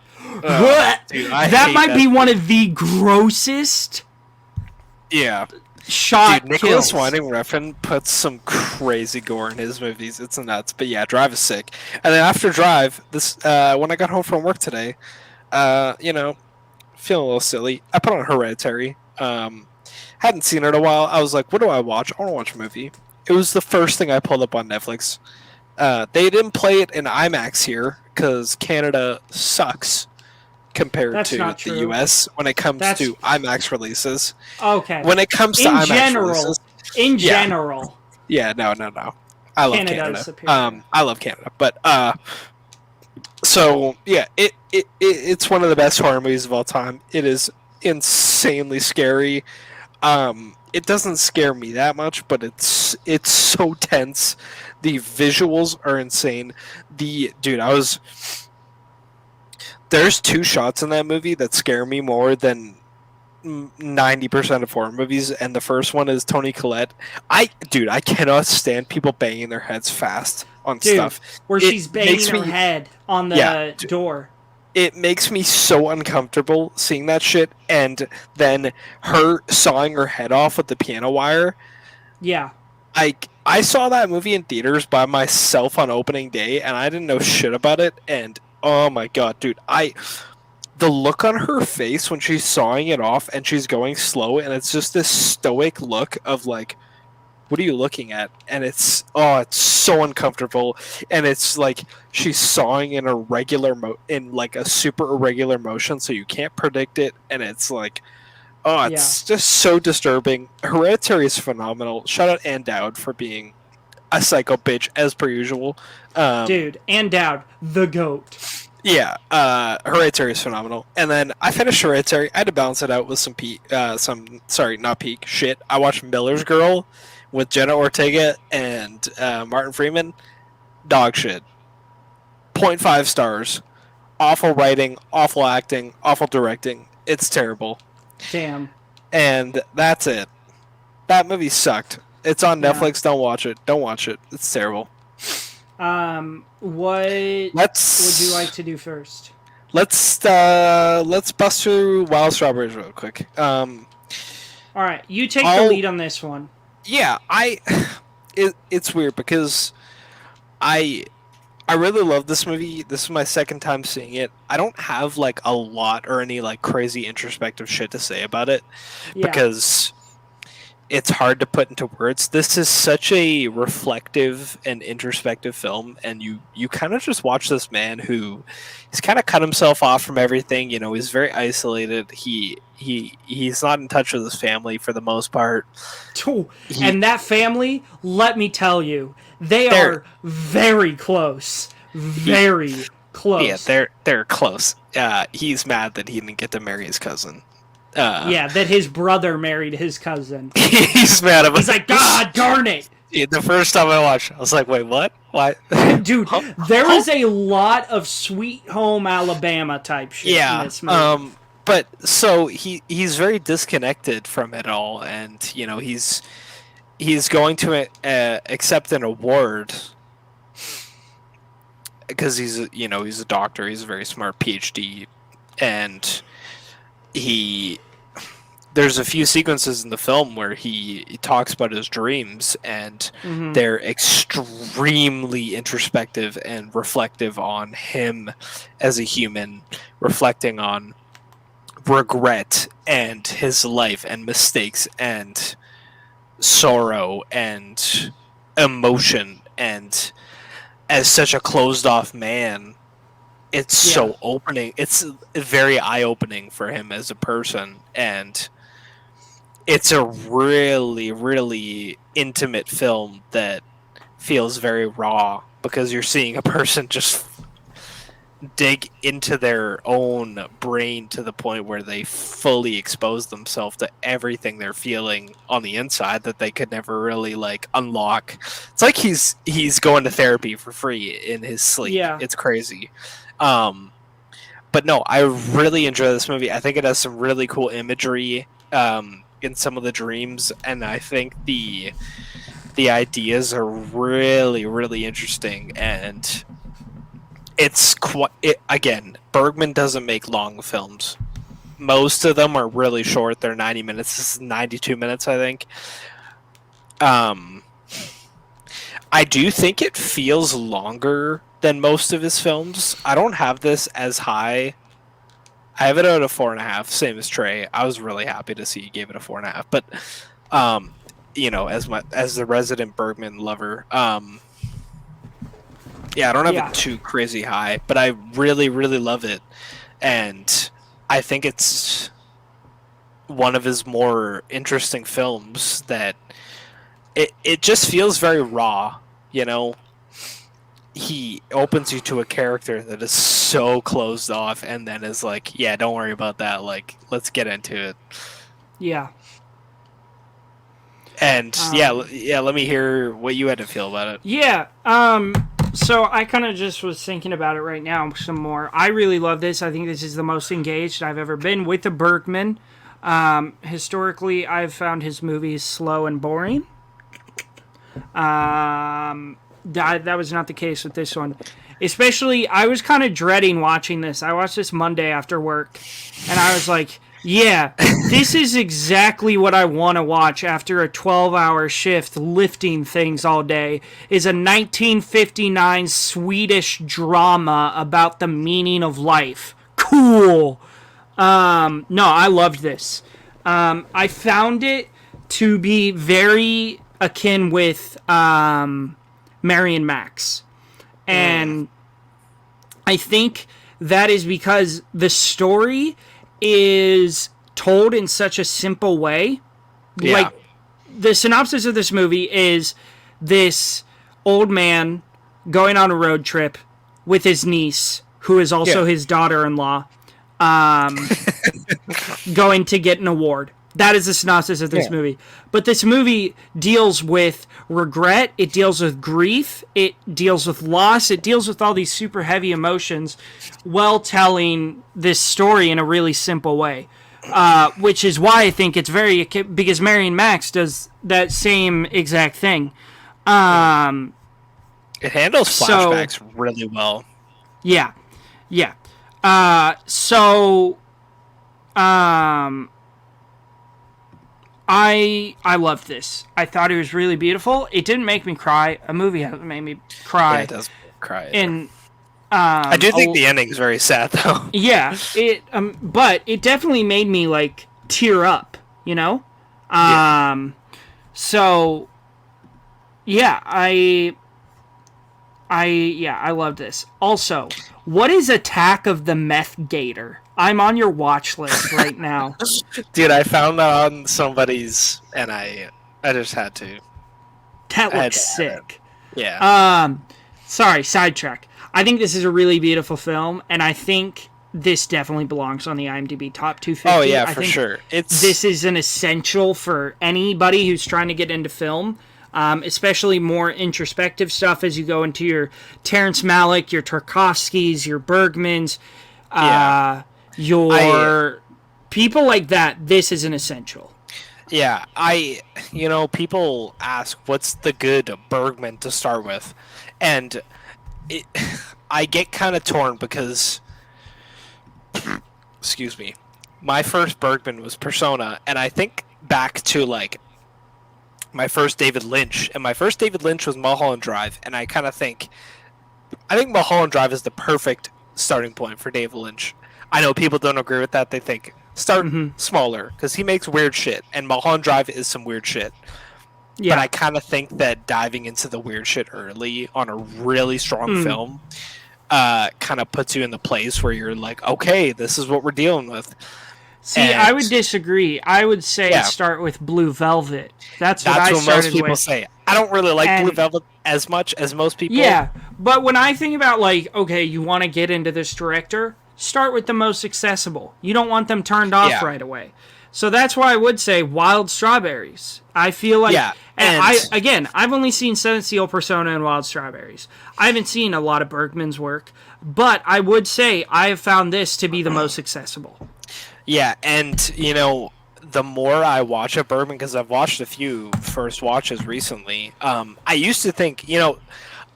Dude, that might be one of the grossest shot Dude, Nicholas Winding Refn puts some crazy gore in his movies. It's nuts. But yeah, Drive is sick. And then after Drive, this when I got home from work today, feeling a little silly, I put on Hereditary. Hadn't seen it in a while. I was like, what do I watch? I want to watch a movie. It was the first thing I pulled up on Netflix. They didn't play it in IMAX here because Canada sucks compared to the US when it comes to IMAX releases. Okay. When it comes to IMAX releases. In general. Yeah, no. I love Canada. I love Canada. But so yeah, it's one of the best horror movies of all time. It is insanely scary. It doesn't scare me that much, but it's so tense. The visuals are insane. There's two shots in that movie that scare me more than 90% of horror movies, and the first one is Toni Collette. I cannot stand people banging their heads fast on stuff. Where she's banging her head on the door. It makes me so uncomfortable seeing that shit, and then her sawing her head off with the piano wire. Yeah. I saw that movie in theaters by myself on opening day, and I didn't know shit about it, and oh my god, dude, the look on her face when she's sawing it off and she's going slow, and it's just this stoic look of like, what are you looking at? And it's so uncomfortable, and it's like she's sawing in a super irregular motion, so you can't predict it, and it's like, it's just so disturbing. Hereditary is phenomenal. Shout out Ann Dowd for being a psycho bitch as per usual. Dude, and Dowd, the goat. Yeah, Hereditary is phenomenal. And then I finished Hereditary. I had to balance it out with sorry, not Peak, shit. I watched Miller's Girl with Jenna Ortega and Martin Freeman. Dog shit. 0.5 stars. Awful writing, awful acting, awful directing. It's terrible. Damn. And that's it. That movie sucked. It's on Yeah. Netflix. Don't watch it. Don't watch it. It's terrible. What would you like to do first? Let's bust through Wild Strawberries real quick. All right, you take the lead on this one. Yeah, it's weird because I really love this movie. This is my second time seeing it. I don't have like a lot or any like crazy introspective shit to say about it because it's hard to put into words. This is such a reflective and introspective film, and you kind of just watch this man who he's kind of cut himself off from everything. You know, he's very isolated. He's not in touch with his family for the most part. And that family, let me tell you, they are very close. Very close. Yeah, they're close. He's mad that he didn't get to marry his cousin. That his brother married his cousin. He's mad about. He's like, God darn it! Yeah, the first time I watched, I was like, "Wait, what? Why?" Dude, there is a lot of Sweet Home Alabama type shit in this movie. But so he's very disconnected from it all, and you know he's going to accept an award because he's a doctor. He's a very smart PhD, and there's a few sequences in the film where he talks about his dreams, and they're extremely introspective and reflective on him as a human, reflecting on regret and his life and mistakes and sorrow and emotion. And as such a closed off man, it's so opening. It's very eye-opening for him as a person, and it's a really, really intimate film that feels very raw because you're seeing a person just dig into their own brain to the point where they fully expose themselves to everything they're feeling on the inside that they could never really like unlock. It's like he's going to therapy for free in his sleep. Yeah. It's crazy. But no, I really enjoy this movie. I think it has some really cool imagery in some of the dreams, and I think the ideas are really, really interesting. And it's again, Bergman doesn't make long films. Most of them are really short. They're 90 minutes. This is 92 minutes, I think. I do think it feels longer than most of his films. I don't have this as high. I have it at a 4.5, same as Trey. I was really happy to see he gave it a 4.5. But as the resident Bergman lover, I don't have it too crazy high, but I really, really love it. And I think it's one of his more interesting films that it just feels very raw, you know? He opens you to a character that is so closed off and then is like, yeah, don't worry about that. Like, let's get into it. Yeah. And let me hear what you had to feel about it. Yeah. So I kind of just was thinking about it right now some more. I really love this. I think this is the most engaged I've ever been with a Bergman. Historically, I've found his movies slow and boring. That was not the case with this one. Especially, I was kind of dreading watching this. I watched this Monday after work, and I was like, yeah, this is exactly what I want to watch after a 12-hour shift lifting things all day, is a 1959 Swedish drama about the meaning of life. Cool. No, I loved this. I found it to be very akin with Mary and Max. And I think that is because the story is told in such a simple way. Yeah. Like, the synopsis of this movie is this old man going on a road trip with his niece, who is Yeah. also his daughter-in-law, um, going to get an award. That is the synopsis of this Yeah. movie. But this movie deals with regret, it deals with grief, it deals with loss, it deals with all these super heavy emotions while telling this story in a really simple way. Which is why I think it's very, because Marion Max does that same exact thing. It handles So flashbacks really well. yeah, yeah. So I loved this. I thought it was really beautiful. It didn't make me cry. A movie hasn't made me Yeah, cry. it does cry. And I do think the ending is very sad, though. yeah, it but it definitely made me like tear up, you know? Yeah. So yeah, I love this. Also, what is Attack of the Meth Gator? I'm on your watch list right now. Dude, I found that on somebody's, and I just had to. That I had looks to have it. sick. Yeah. Sorry, sidetrack. I think this is a really beautiful film, and I think this definitely belongs on the IMDb top 250. Oh yeah, I for think sure. It's this is an essential for anybody who's trying to get into film, especially more introspective stuff as you go into your Terrence Malick, your Tarkovskys, your Bergmans, yeah. your people like that. This is an essential. Yeah, people ask what's the good Bergman to start with, and it, I get kind of torn because, excuse me, my first Bergman was Persona, and I think back to like my first David Lynch, and my first David Lynch was Mulholland Drive, and I think Mulholland Drive is the perfect starting point for David Lynch. I know people don't agree with that; they think start smaller because he makes weird shit, and Mulholland Drive is some weird shit. Yeah, But I kind of think that diving into the weird shit early on a really strong film kind of puts you in the place where you're like, okay, this is what we're dealing with. see, And I would disagree. I would say Yeah. start with Blue Velvet. That's what that's I what started most people with. say. I don't really like Blue And Velvet as much as most people. yeah, but when I think about like, okay, you want to get into this director, start with the most accessible. You don't want them turned off Yeah. right away. So that's why I would say Wild Strawberries. I feel like, Yeah, and and I've only seen Seven Seal, Persona, and Wild Strawberries. I haven't seen a lot of Bergman's work, but I would say I have found this to be the most accessible. yeah, and the more I watch a Bergman, because I've watched a few first watches recently, I used to think,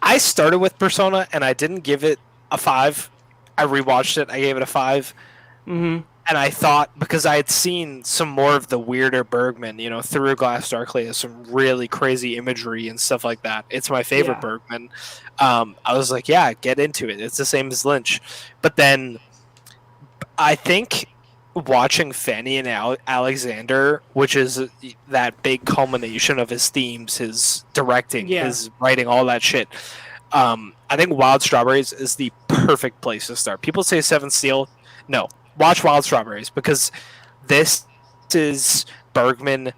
I started with Persona and I didn't give it a 5. I rewatched it, I gave it a 5. And I thought, because I had seen some more of the weirder Bergman, Through a Glass Darkly has some really crazy imagery and stuff like that. It's my favorite Yeah. Bergman. I was like, yeah, get into it. It's the same as Lynch. But then I think watching Fanny and Alexander, which is that big culmination of his themes, his directing, Yeah. his writing, all that shit. I think Wild Strawberries is the perfect place to start. People say Seven Seal. No, watch Wild Strawberries, because this is Bergman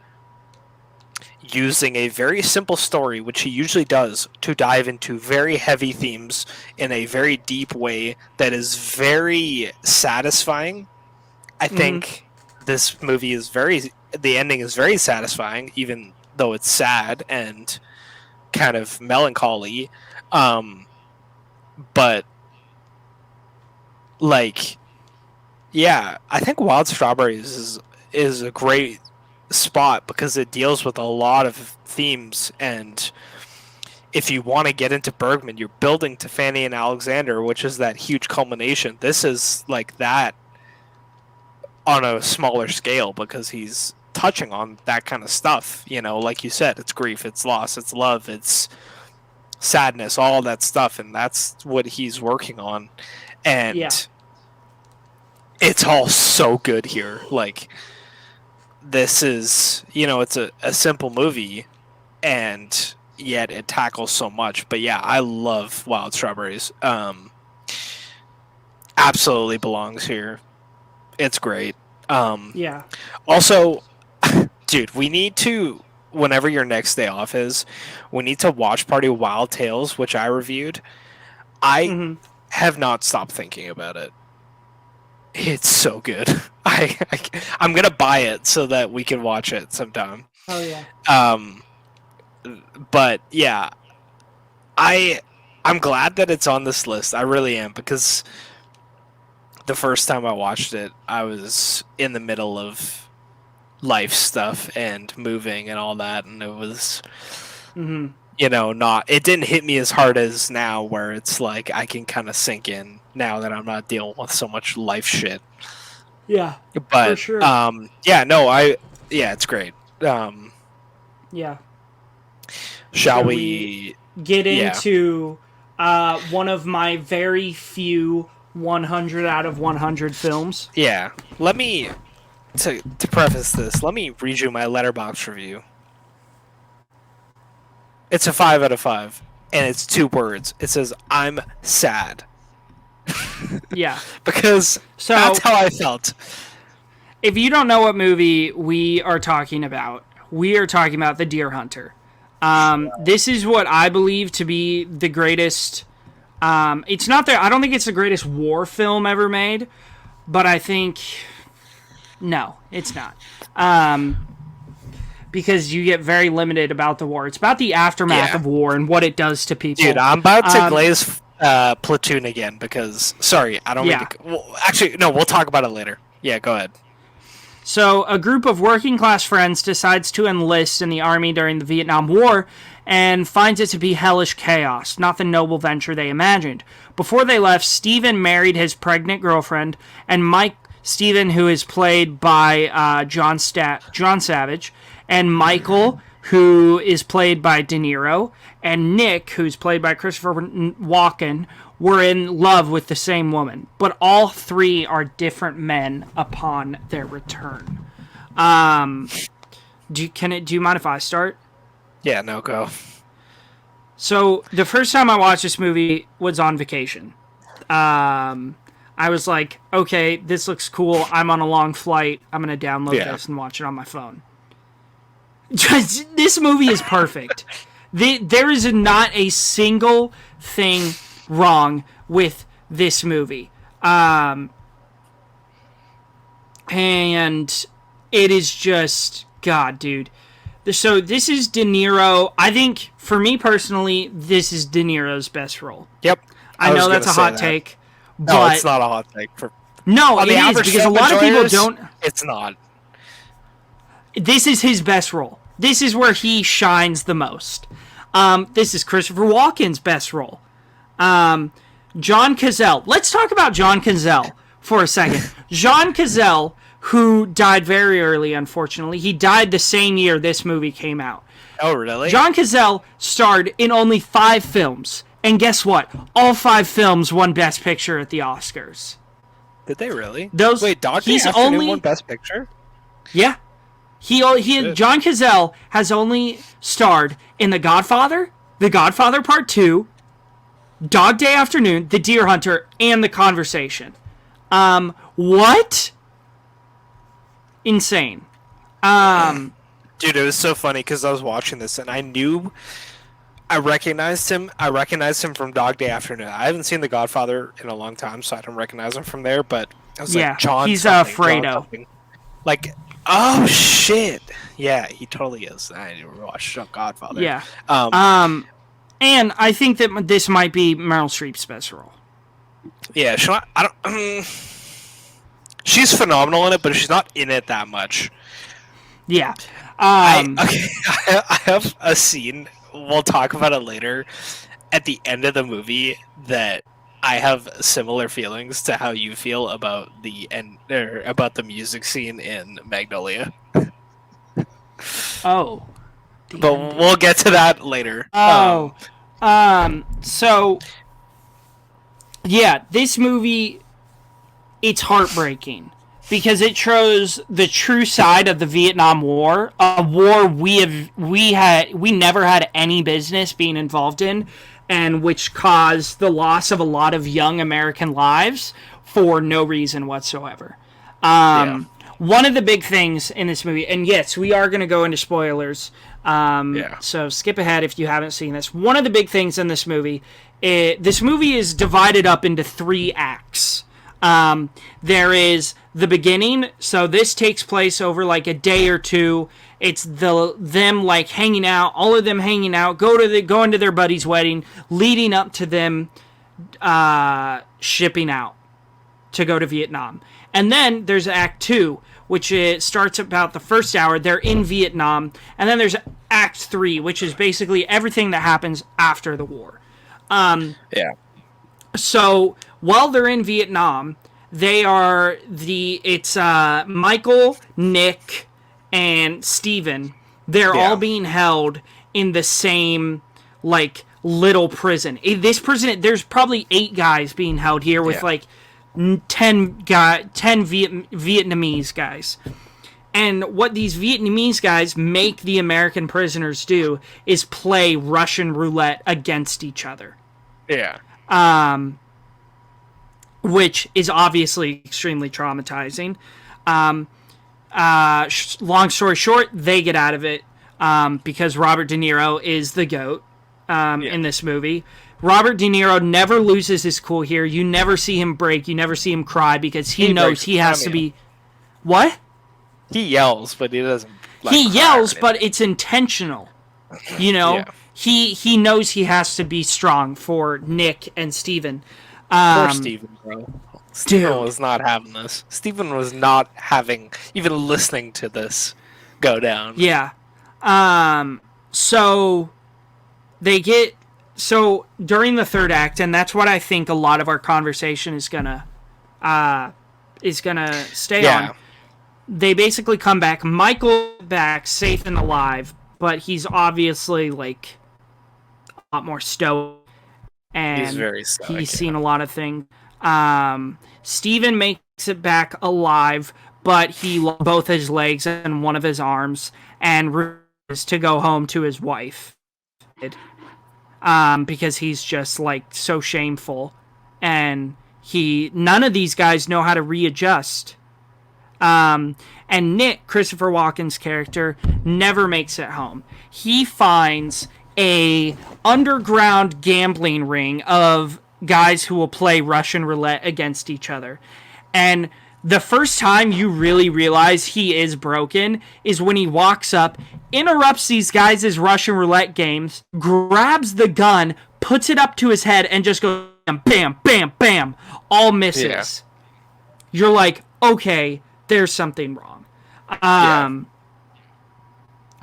using a very simple story, which he usually does, to dive into very heavy themes in a very deep way that is very satisfying. I think this movie is the ending is very satisfying, even though it's sad and kind of melancholy. But like, yeah, I think Wild Strawberries is a great spot because it deals with a lot of themes, and if you want to get into Bergman, you're building to Fanny and Alexander, which is that huge culmination. This is like that on a smaller scale because he's touching on that kind of stuff. Like you said, it's grief, it's loss, it's love, it's sadness, all that stuff, and that's what he's working on. And Yeah. it's all so good here. Like, this is, it's a simple movie, and yet it tackles so much. But yeah, I love Wild Strawberries. Absolutely belongs here. It's great. Yeah. Also, dude, we need to whenever your next day off is, we need to watch Party Wild Tales, which I reviewed. I have not stopped thinking about it. It's so good. I'm gonna buy it so that we can watch it sometime. Oh yeah. But yeah, I'm glad that it's on this list. I really am, because the first time I watched it, I was in the middle of life stuff and moving and all that, and it was, not. It didn't hit me as hard as now, where it's like I can kind of sink in now that I'm not dealing with so much life shit. Yeah. But for sure. It's great. Yeah. Shall we get into one of my very few 100 out of 100 films? Yeah. Let me, to preface this, let me read you my Letterboxd review. It's a 5 out of 5, and it's 2 words. It says, "I'm sad." Yeah. Because that's how I felt. If you don't know what movie we are talking about The Deer Hunter. This is what I believe to be the greatest. It's not that I don't think it's the greatest war film ever made, but I think no, it's not. Because you get very limited about the war. It's about the aftermath of war and what it does to people. Dude, I'm about to glaze Platoon again because sorry, I don't mean to. Well, actually, no, we'll talk about it later. Yeah, go ahead. So, a group of working-class friends decides to enlist in the army during the Vietnam War and finds it to be hellish chaos, not the noble venture they imagined. Before they left, Stephen married his pregnant girlfriend, and Stephen, who is played by John Savage, and Michael, who is played by De Niro, and Nick, who's played by Christopher Walken, were in love with the same woman, but all three are different men upon their return. Do you mind if I start? Yeah, no, go. So the first time I watched this movie was on vacation. I was like, okay, this looks cool. I'm on a long flight. I'm gonna download this and watch it on my phone. This movie is perfect. There is not a single thing wrong with this movie. And it is just, God, dude. So this is De Niro. I think, for me personally, this is De Niro's best role. Yep. I know that's a hot take. But no, it's not a hot take. No, it is, because a lot of people don't... It's not. This is his best role. This is where he shines the most. This is Christopher Walken's best role. John Cazale. Let's talk about John Cazale for a second. John Cazale, who died very early, unfortunately. He died the same year this movie came out. Oh, really? John Cazale starred in only 5 films. And guess what? All 5 films won Best Picture at the Oscars. Did they really? Wait, Dog Day Afternoon won Best Picture? Yeah. John Cazale has only starred in The Godfather Part 2, Dog Day Afternoon, The Deer Hunter, and The Conversation. What? Insane. Dude, it was so funny because I was watching this and I recognized him. I recognized him from Dog Day Afternoon. I haven't seen The Godfather in a long time, so I don't recognize him from there. But I was like, John. He's Fredo. Like, oh shit! Yeah, he totally is. I need to watch Godfather. Yeah. And I think that this might be Meryl Streep's best role. Yeah, she's phenomenal in it, but she's not in it that much. Yeah. I have a scene. We'll talk about it later. At the end of the movie, that I have similar feelings to how you feel about about the music scene in Magnolia. Oh. But we'll get to that later. So, yeah, this movie, it's heartbreaking because it shows the true side of the Vietnam War, a war we never had any business being involved in, and which caused the loss of a lot of young American lives for no reason whatsoever. one of the big things in this movie, and yes, we are going to go into spoilers. So skip ahead if you haven't seen this. One of the big things in this movie, this movie is divided up into 3 acts. There is the beginning, so this takes place over like a day or two. It's them like hanging out, all of them hanging out, going to their buddy's wedding, leading up to them shipping out to go to Vietnam. And then there's Act 2, which starts about the first hour. They're in Vietnam. And then there's Act 3, which is basically everything that happens after the war. So while they're in Vietnam, it's Michael, Nick, and Steven. They're all being held in the same, like, little prison. This prison, there's probably 8 guys being held here with, like, 10 Vietnamese guys. And what these Vietnamese guys make the American prisoners do is play Russian roulette against each other. Yeah. Which is obviously extremely traumatizing. Long story short, they get out of it because Robert De Niro is the GOAT in this movie. Robert De Niro never loses his cool here. You never see him break. You never see him cry because he knows he has to be... What? He yells, but he doesn't... He yells, but it's intentional. You know? He knows he has to be strong for Nick and Steven. Poor Steven, bro. Steven was not having this. Steven was not even listening to this go down. Yeah. So during the third act, and that's what I think a lot of our conversation is gonna stay on. They basically come back. Michael back safe and alive, but he's obviously like a lot more stoic, and he's very stoic. He's seen a lot of things. Steven makes it back alive, but he lost both his legs and one of his arms, and refuses to go home to his wife. Because he's just like so shameful, and none of these guys know how to readjust. And Nick, Christopher Walken's character, never makes it home. He finds a underground gambling ring of guys who will play Russian roulette against each other. And the first time you really realize he is broken is when he walks up, interrupts these guys' Russian roulette games, grabs the gun, puts it up to his head, and just goes bam, bam, bam, all misses. Yeah. You're like, okay, there's something wrong.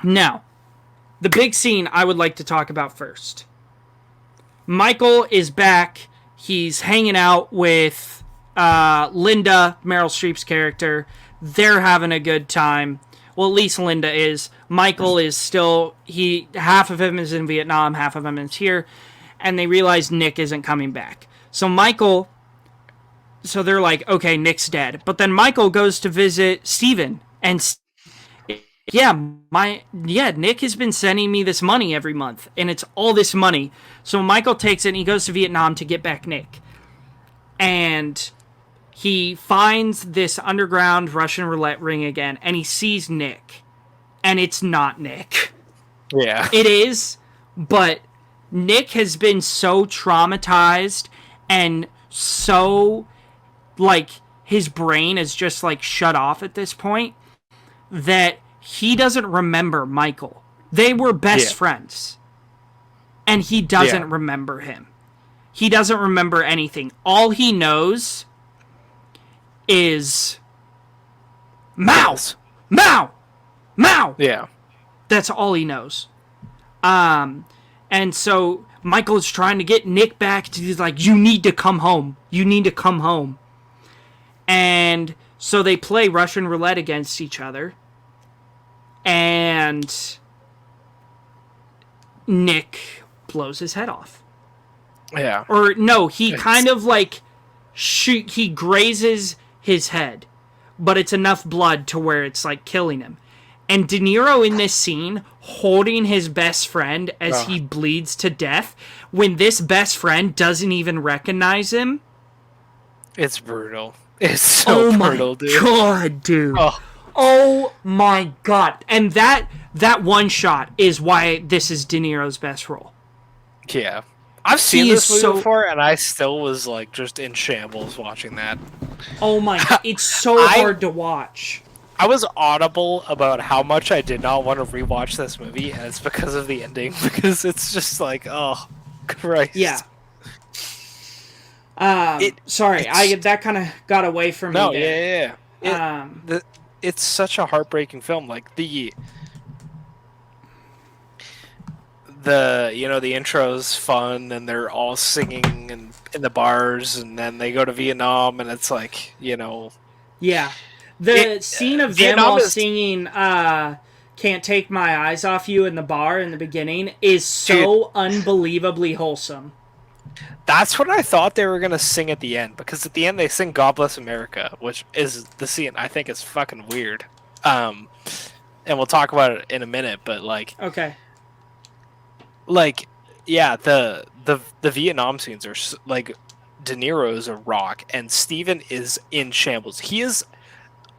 Now, the big scene I would like to talk about first. Michael is back. He's hanging out with Linda, Meryl Streep's character. They're having a good time. Well, at least Linda is. Michael is still... half of him is in Vietnam, half of him is here. And they realize Nick isn't coming back. So they're like, okay, Nick's dead. But then Michael goes to visit Steven. And Nick has been sending me this money every month. And it's all this money. So Michael takes it and he goes to Vietnam to get back Nick. And he finds this underground Russian roulette ring again. And he sees Nick. And it's not Nick. Yeah. It is. But Nick has been so traumatized and so... like, his brain is just, like, shut off at this point that he doesn't remember Michael. They were best friends. And he doesn't remember him. He doesn't remember anything. All he knows is Mao! Mao! Mao! Yeah. That's all he knows. And so Michael is trying to get Nick back. He's like, you need to come home. You need to come home. And so they play Russian roulette against each other. And Nick blows his head off. Yeah. Or no, he kind of like he grazes his head, but it's enough blood to where it's like killing him. And De Niro in this scene holding his best friend as he bleeds to death when this best friend doesn't even recognize him. It's brutal. It's so Oh my brutal, dude. god, dude. Oh, Oh my god. And that one shot is why this is De Niro's best role. yeah. I've seen He is this movie so before, and I still was like just in shambles watching that. oh my god, it's so I hard to watch. I was audible about how much I did not want to rewatch this movie, and it's because of the ending. Because it's just like, oh, Yeah. Christ. It Sorry, I it's that kind of got away from me no, yeah, there. yeah, yeah. Um It's such a heartbreaking film. Like the intro's fun, and they're all singing and in the bars, and then they go to Vietnam, and it's like, yeah. it The scene of them Vietnam all is, singing Can't Take My Eyes Off You in the bar in the beginning is dude. so unbelievably wholesome. That's what I thought they were gonna sing at the end, because at the end they sing "God Bless America," which is the scene I think is fucking weird. Um, and we'll talk about it in a minute, but Okay. like, yeah, the Vietnam scenes are like, De Niro is a rock, and Steven is in shambles. He is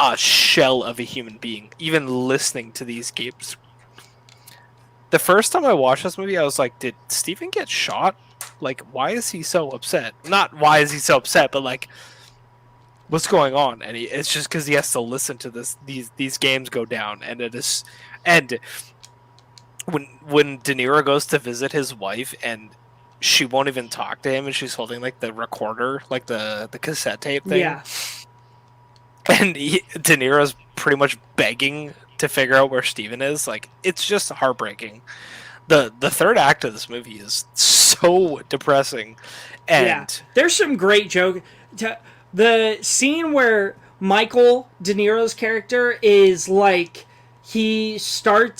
a shell of a human being. Even listening to these games, the first time I watched this movie, I was like, did Steven get shot? Like, why is he so upset? Not why is he so upset, but like, what's going on? And it's just because he has to listen to these games go down, and it is, and when De Niro goes to visit his wife, and she won't even talk to him, and she's holding like the recorder, like the cassette tape thing, Yeah. and De Niro's pretty much begging to figure out where Steven is. Like, it's just heartbreaking. The third act of this movie is so depressing, and Yeah. There's some great joke. The scene where Michael De Niro's character is like he's like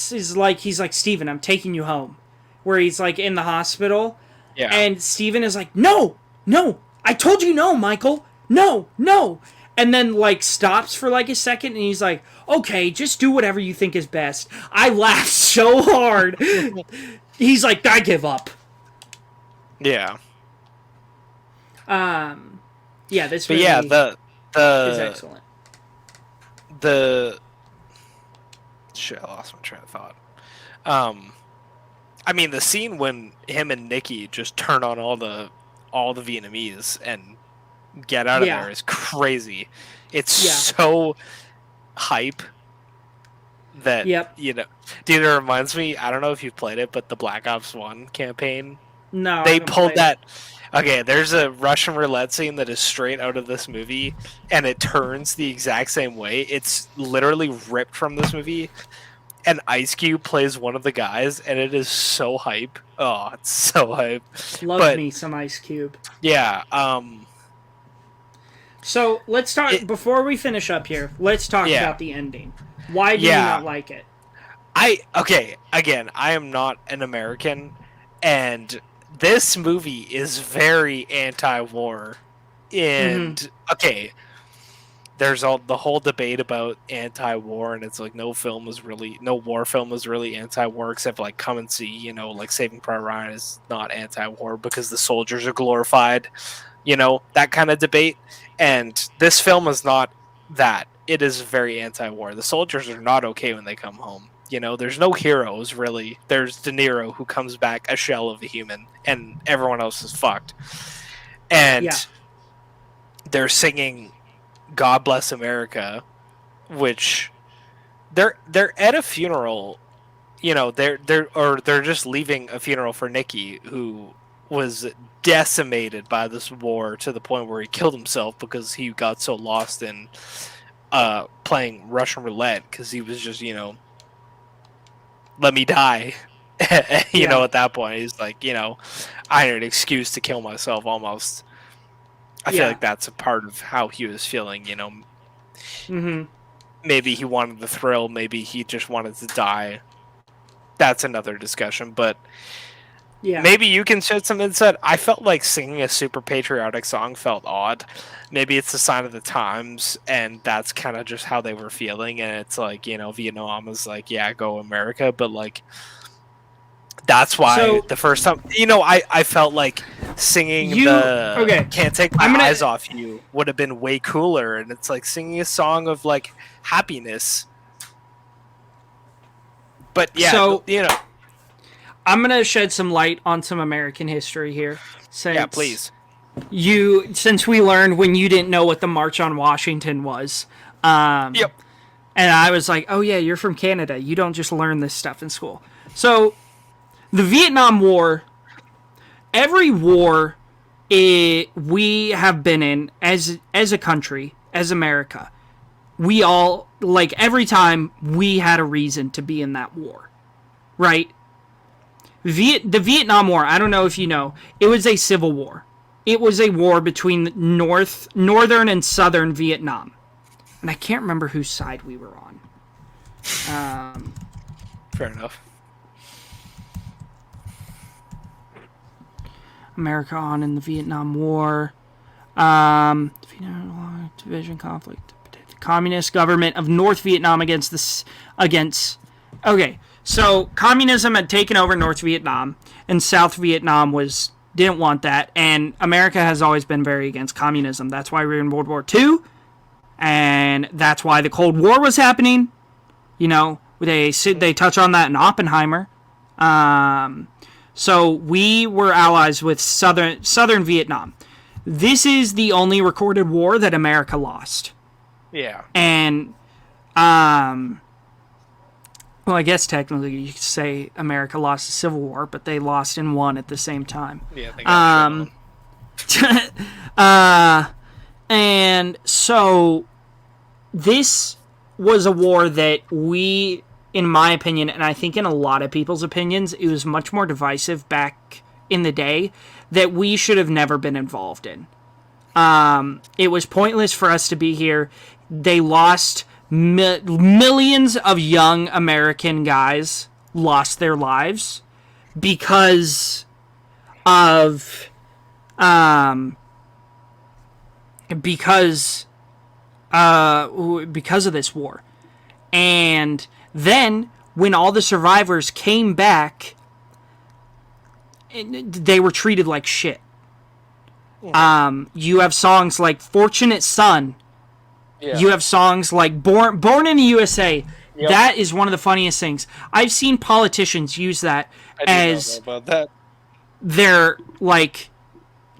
Steven, I'm taking you home. Where he's like in the hospital yeah, and Steven is like, "No. No. I told you no, Michael. No. No." And then like stops for like a second and he's like, "Okay, just do whatever you think is best." I laughed so hard. He's like, "I give up." yeah. Yeah, this But movie yeah, is the excellent. the shit, I lost my train of thought. I mean, the scene when him and Nikki just turn on all the Vietnamese and get out of Yeah. there is crazy. It's Yeah. so hype that, Yep. dude, it reminds me, I don't know if you've played it, but the Black Ops 1 campaign, No, I they haven't pulled played that. Okay, there's a Russian roulette scene that is straight out of this movie, and it turns the exact same way. It's literally ripped from this movie, and Ice Cube plays one of the guys, and it is so hype. Oh, it's so hype. it. Love But me some Ice Cube. yeah, So let's talk before we finish up here. Let's talk Yeah. about the ending. Why do you Yeah. not like it? okay, again, I am not an American, and this movie is very anti-war. And okay, there's all the whole debate about anti-war, and it's like no war film is really anti-war, except like Come and See, like Saving Private Ryan is not anti-war because the soldiers are glorified, that kind of debate. And this film is not that. It is very anti-war. The soldiers are not okay when they come home. There's no heroes really. There's De Niro, who comes back a shell of a human, and everyone else is fucked. And Yeah. they're singing "God Bless America," which they're at a funeral. They're just leaving a funeral for Nicky, who was decimated by this war to the point where he killed himself because he got so lost in playing Russian roulette, because he was just let me die. Yeah. At that point he's like, I need an excuse to kill myself almost. I feel Yeah. like that's a part of how he was feeling. Mm-hmm. Maybe he wanted the thrill, maybe he just wanted to die. That's another discussion, but Yeah. maybe you can shed some insight. I felt like singing a super patriotic song felt odd. Maybe it's a sign of the times, and that's kind of just how they were feeling. And it's like, Vietnam is like, yeah, go America, but like That's why So- the first time, I felt like singing okay, "Can't Take My I'm gonna- Eyes Off You" would have been way cooler, and it's like singing a song of like happiness. But yeah, So- I'm gonna shed some light on some American history here. yeah, please. Since we learned when you didn't know what the March on Washington was. Yep. And I was like, oh yeah, you're from Canada. You don't just learn this stuff in school. So, the Vietnam War, every war we have been in as a country, as America, we all, like, every time we had a reason to be in that war. Right? The Vietnam War, I don't know if you know, it was a civil war. It was a war between northern and southern Vietnam. And I can't remember whose side we were on. Fair enough. America on in the Vietnam War. Vietnam division conflict. The communist government of North Vietnam against. Okay, so communism had taken over North Vietnam, and South Vietnam didn't want that, and America has always been very against communism. That's why we're in World War II, and that's why the Cold War was happening. They touch on that in Oppenheimer. So we were allies with Southern Vietnam. This is the only recorded war that America lost. Yeah. And, well, I guess technically you could say America lost the Civil War, but they lost in one at the same time. Yeah, they got and so this was a war that we, in my opinion, and I think in a lot of people's opinions, it was much more divisive back in the day, that we should have never been involved in. It was pointless for us to be here. They lost millions of young American guys lost their lives because of because of this war. And then when all the survivors came back, they were treated like shit. You have songs like Fortunate Son. Yeah. You have songs like Born in the USA. Yep. That is one of the funniest things. I've seen politicians use that I do as know about that. their, like,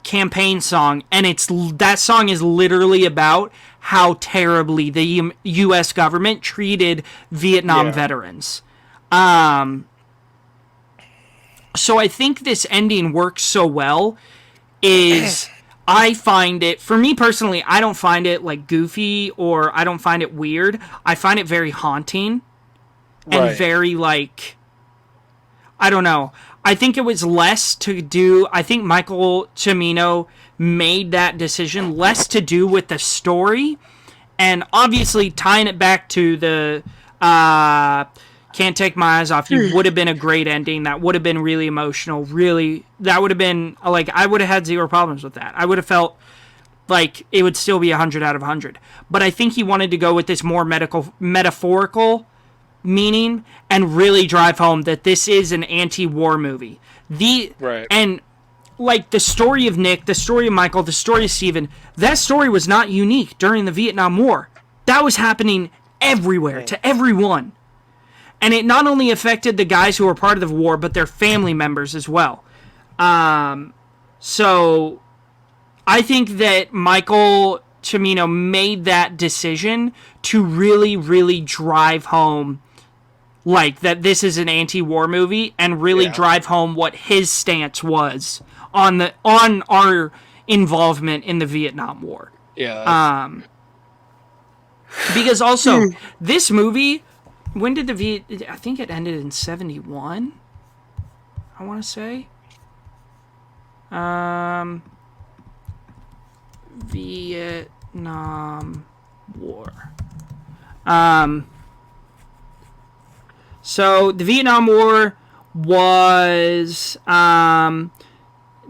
campaign song, and that song is literally about how terribly the U.S. government treated Vietnam veterans. So I think this ending works so well is I find it, for me personally, I don't find it like goofy or I don't find it weird. I find it very haunting and very like, I don't know. I think it was less to do, I think Michael Cimino made that decision less to do with the story and obviously tying it back to the Can't Take My Eyes Off You would have been a great ending. That would have been really emotional. Really, that would have been, like, I would have had zero problems with that. I would have felt like it would still be 100 out of 100. But I think he wanted to go with this more metaphorical meaning and really drive home that this is an anti-war movie. And, like, the story of Nick, the story of Michael, the story of Steven, that story was not unique during the Vietnam War. That was happening everywhere, to everyone. And it not only affected the guys who were part of the war, but their family members as well. So I think that Michael Cimino made that decision to really, really drive home, like, that this is an anti-war movie and really drive home what his stance was on our involvement in the Vietnam War. Yeah. Because also, this movie, when did I think it ended in 71, I want to say. Vietnam War. So the Vietnam War was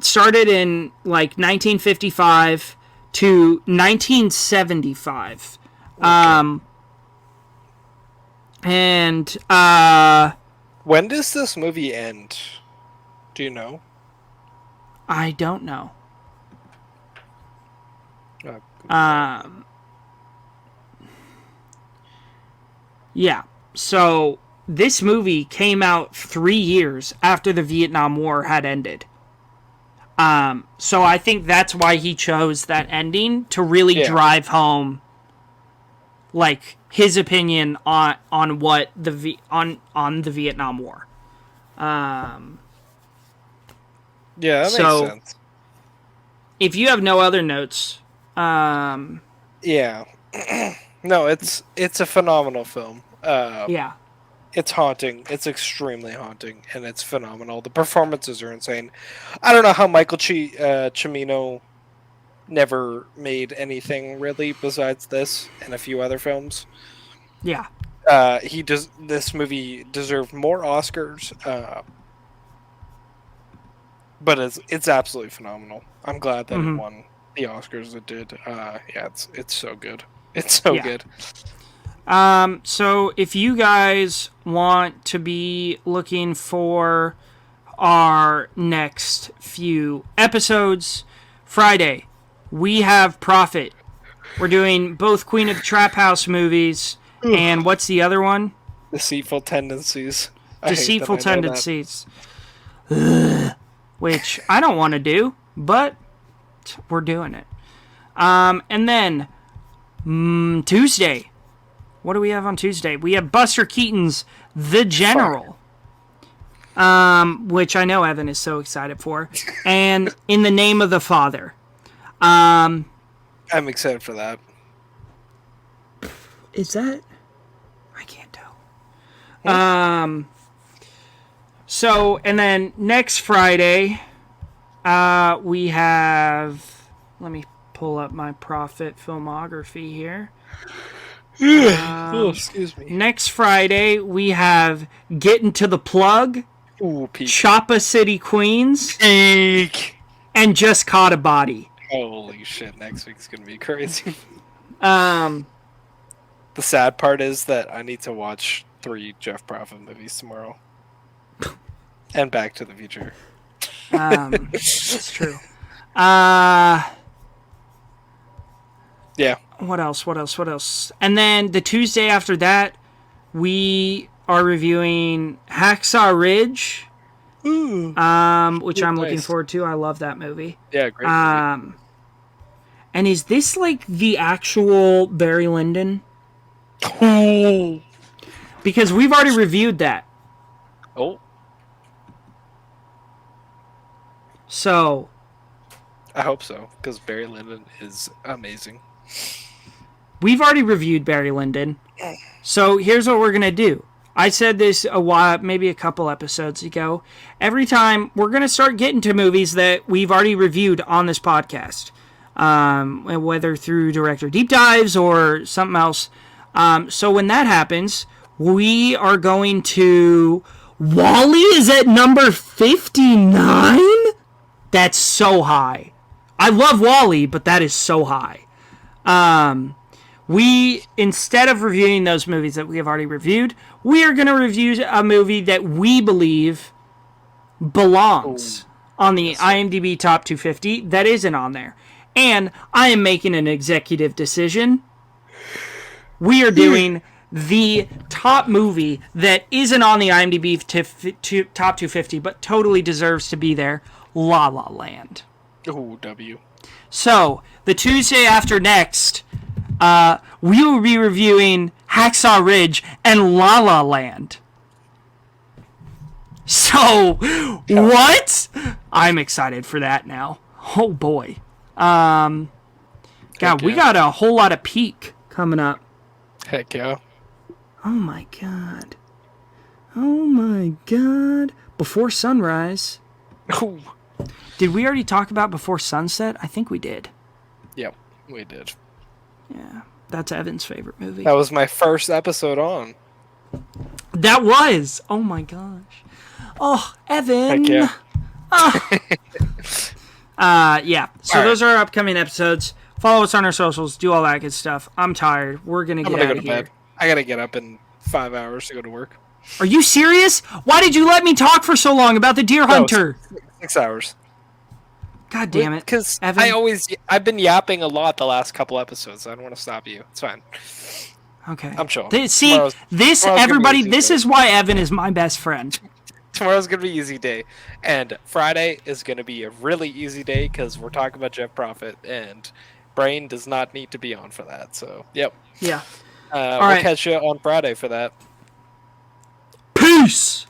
started in like 1955 to 1975. And when does this movie end? Do you know? I don't know. Uh, Yeah. So this movie came out 3 years after the Vietnam War had ended. So I think that's why he chose that ending to really Yeah. drive home, like, his opinion on what on the Vietnam War. Yeah, that makes So sense. if you have no other notes, Yeah. No, it's a phenomenal film. yeah, It's haunting. It's extremely haunting, and it's phenomenal. The performances are insane. I don't know how Michael Cimino never made anything really besides this and a few other films. yeah. He does. This movie deserved more Oscars, but it's absolutely phenomenal. I'm glad that it Mm-hmm. won the Oscars it did. Yeah, it's so good. It's so Yeah. good. So if you guys want to be looking for our next few episodes, Friday, we have Prophet. We're doing both Queen of the Trap House movies, and what's the other one? Deceitful Tendencies. I hate that Deceitful I know that. Tendencies. Which I don't want to do, but we're doing it. And then Tuesday. What do we have on Tuesday? We have Buster Keaton's The General. Which I know Evan is so excited for. And In the Name of the Father. I'm excited for that. Is that? I can't tell. So, and then next Friday, we have. Let me pull up my Prophet filmography here. Oh, excuse me. Next Friday, we have Getting to the Plug, Ooh, peak. Choppa City Queens, Peak. and Just Caught a Body. Holy shit! Next week's gonna be crazy. Um, The sad part is that I need to watch 3 Jeff Prophet movies tomorrow, and Back to the Future. It's true. Yeah. What else? And then the Tuesday after that, we are reviewing Hacksaw Ridge, which I'm looking Nice. forward to. I love that movie. Yeah, great movie. And is this like the actual Barry Lyndon? Because we've already reviewed that. Oh, So, I hope so, because Barry Lyndon is amazing. we've already reviewed Barry Lyndon. So, here's what we're going to do. I said this a while, maybe a couple episodes ago. Every time, we're going to start getting to movies that we've already reviewed on this podcast. Whether through director deep dives or something else. So when that happens, we are going to... Wall-E is at number 59? That's so high. I love Wall-E, but that is so high. We, instead of reviewing those movies that we have already reviewed, we are going to review a movie that we believe belongs on the IMDb Top 250 that isn't on there. And I am making an executive decision. We are doing the top movie that isn't on the IMDb Top 250 but totally deserves to be there, La La Land. Ooh, W. So, the Tuesday after next, we will be reviewing Hacksaw Ridge and La La Land. So, what? I'm excited for that now. Oh boy. God, we got a whole lot of peak coming up. Heck yeah. Oh my god. Oh my god. Before Sunrise. Ooh. Did we already talk about Before Sunset? I think we did. Yep, we did. Yeah. That's Evan's favorite movie. That was my first episode on. That was! Oh my gosh. Oh, Evan! Heck yeah. Yeah. So All right. those are our upcoming episodes. Follow us on our socials. Do all that good stuff. I'm tired. We're gonna I'm get gonna out go of to here. bed. I gotta get up in 5 hours to go to work. Are you serious? Why did you let me talk for so long about the deer hunter? 6 hours. God damn it. Because Evan. I've been yapping a lot the last couple episodes. I don't want to stop you. It's fine. Okay. I'm chill. See, this, tomorrow's gonna be everybody, easy this day. is why Evan is my best friend. Tomorrow's gonna be easy day, and Friday is gonna be a really easy day because we're talking about Jeff Profit, and Brain does not need to be on for that. So, yep. Yeah. We'll All right. catch you on Friday for that. Peace!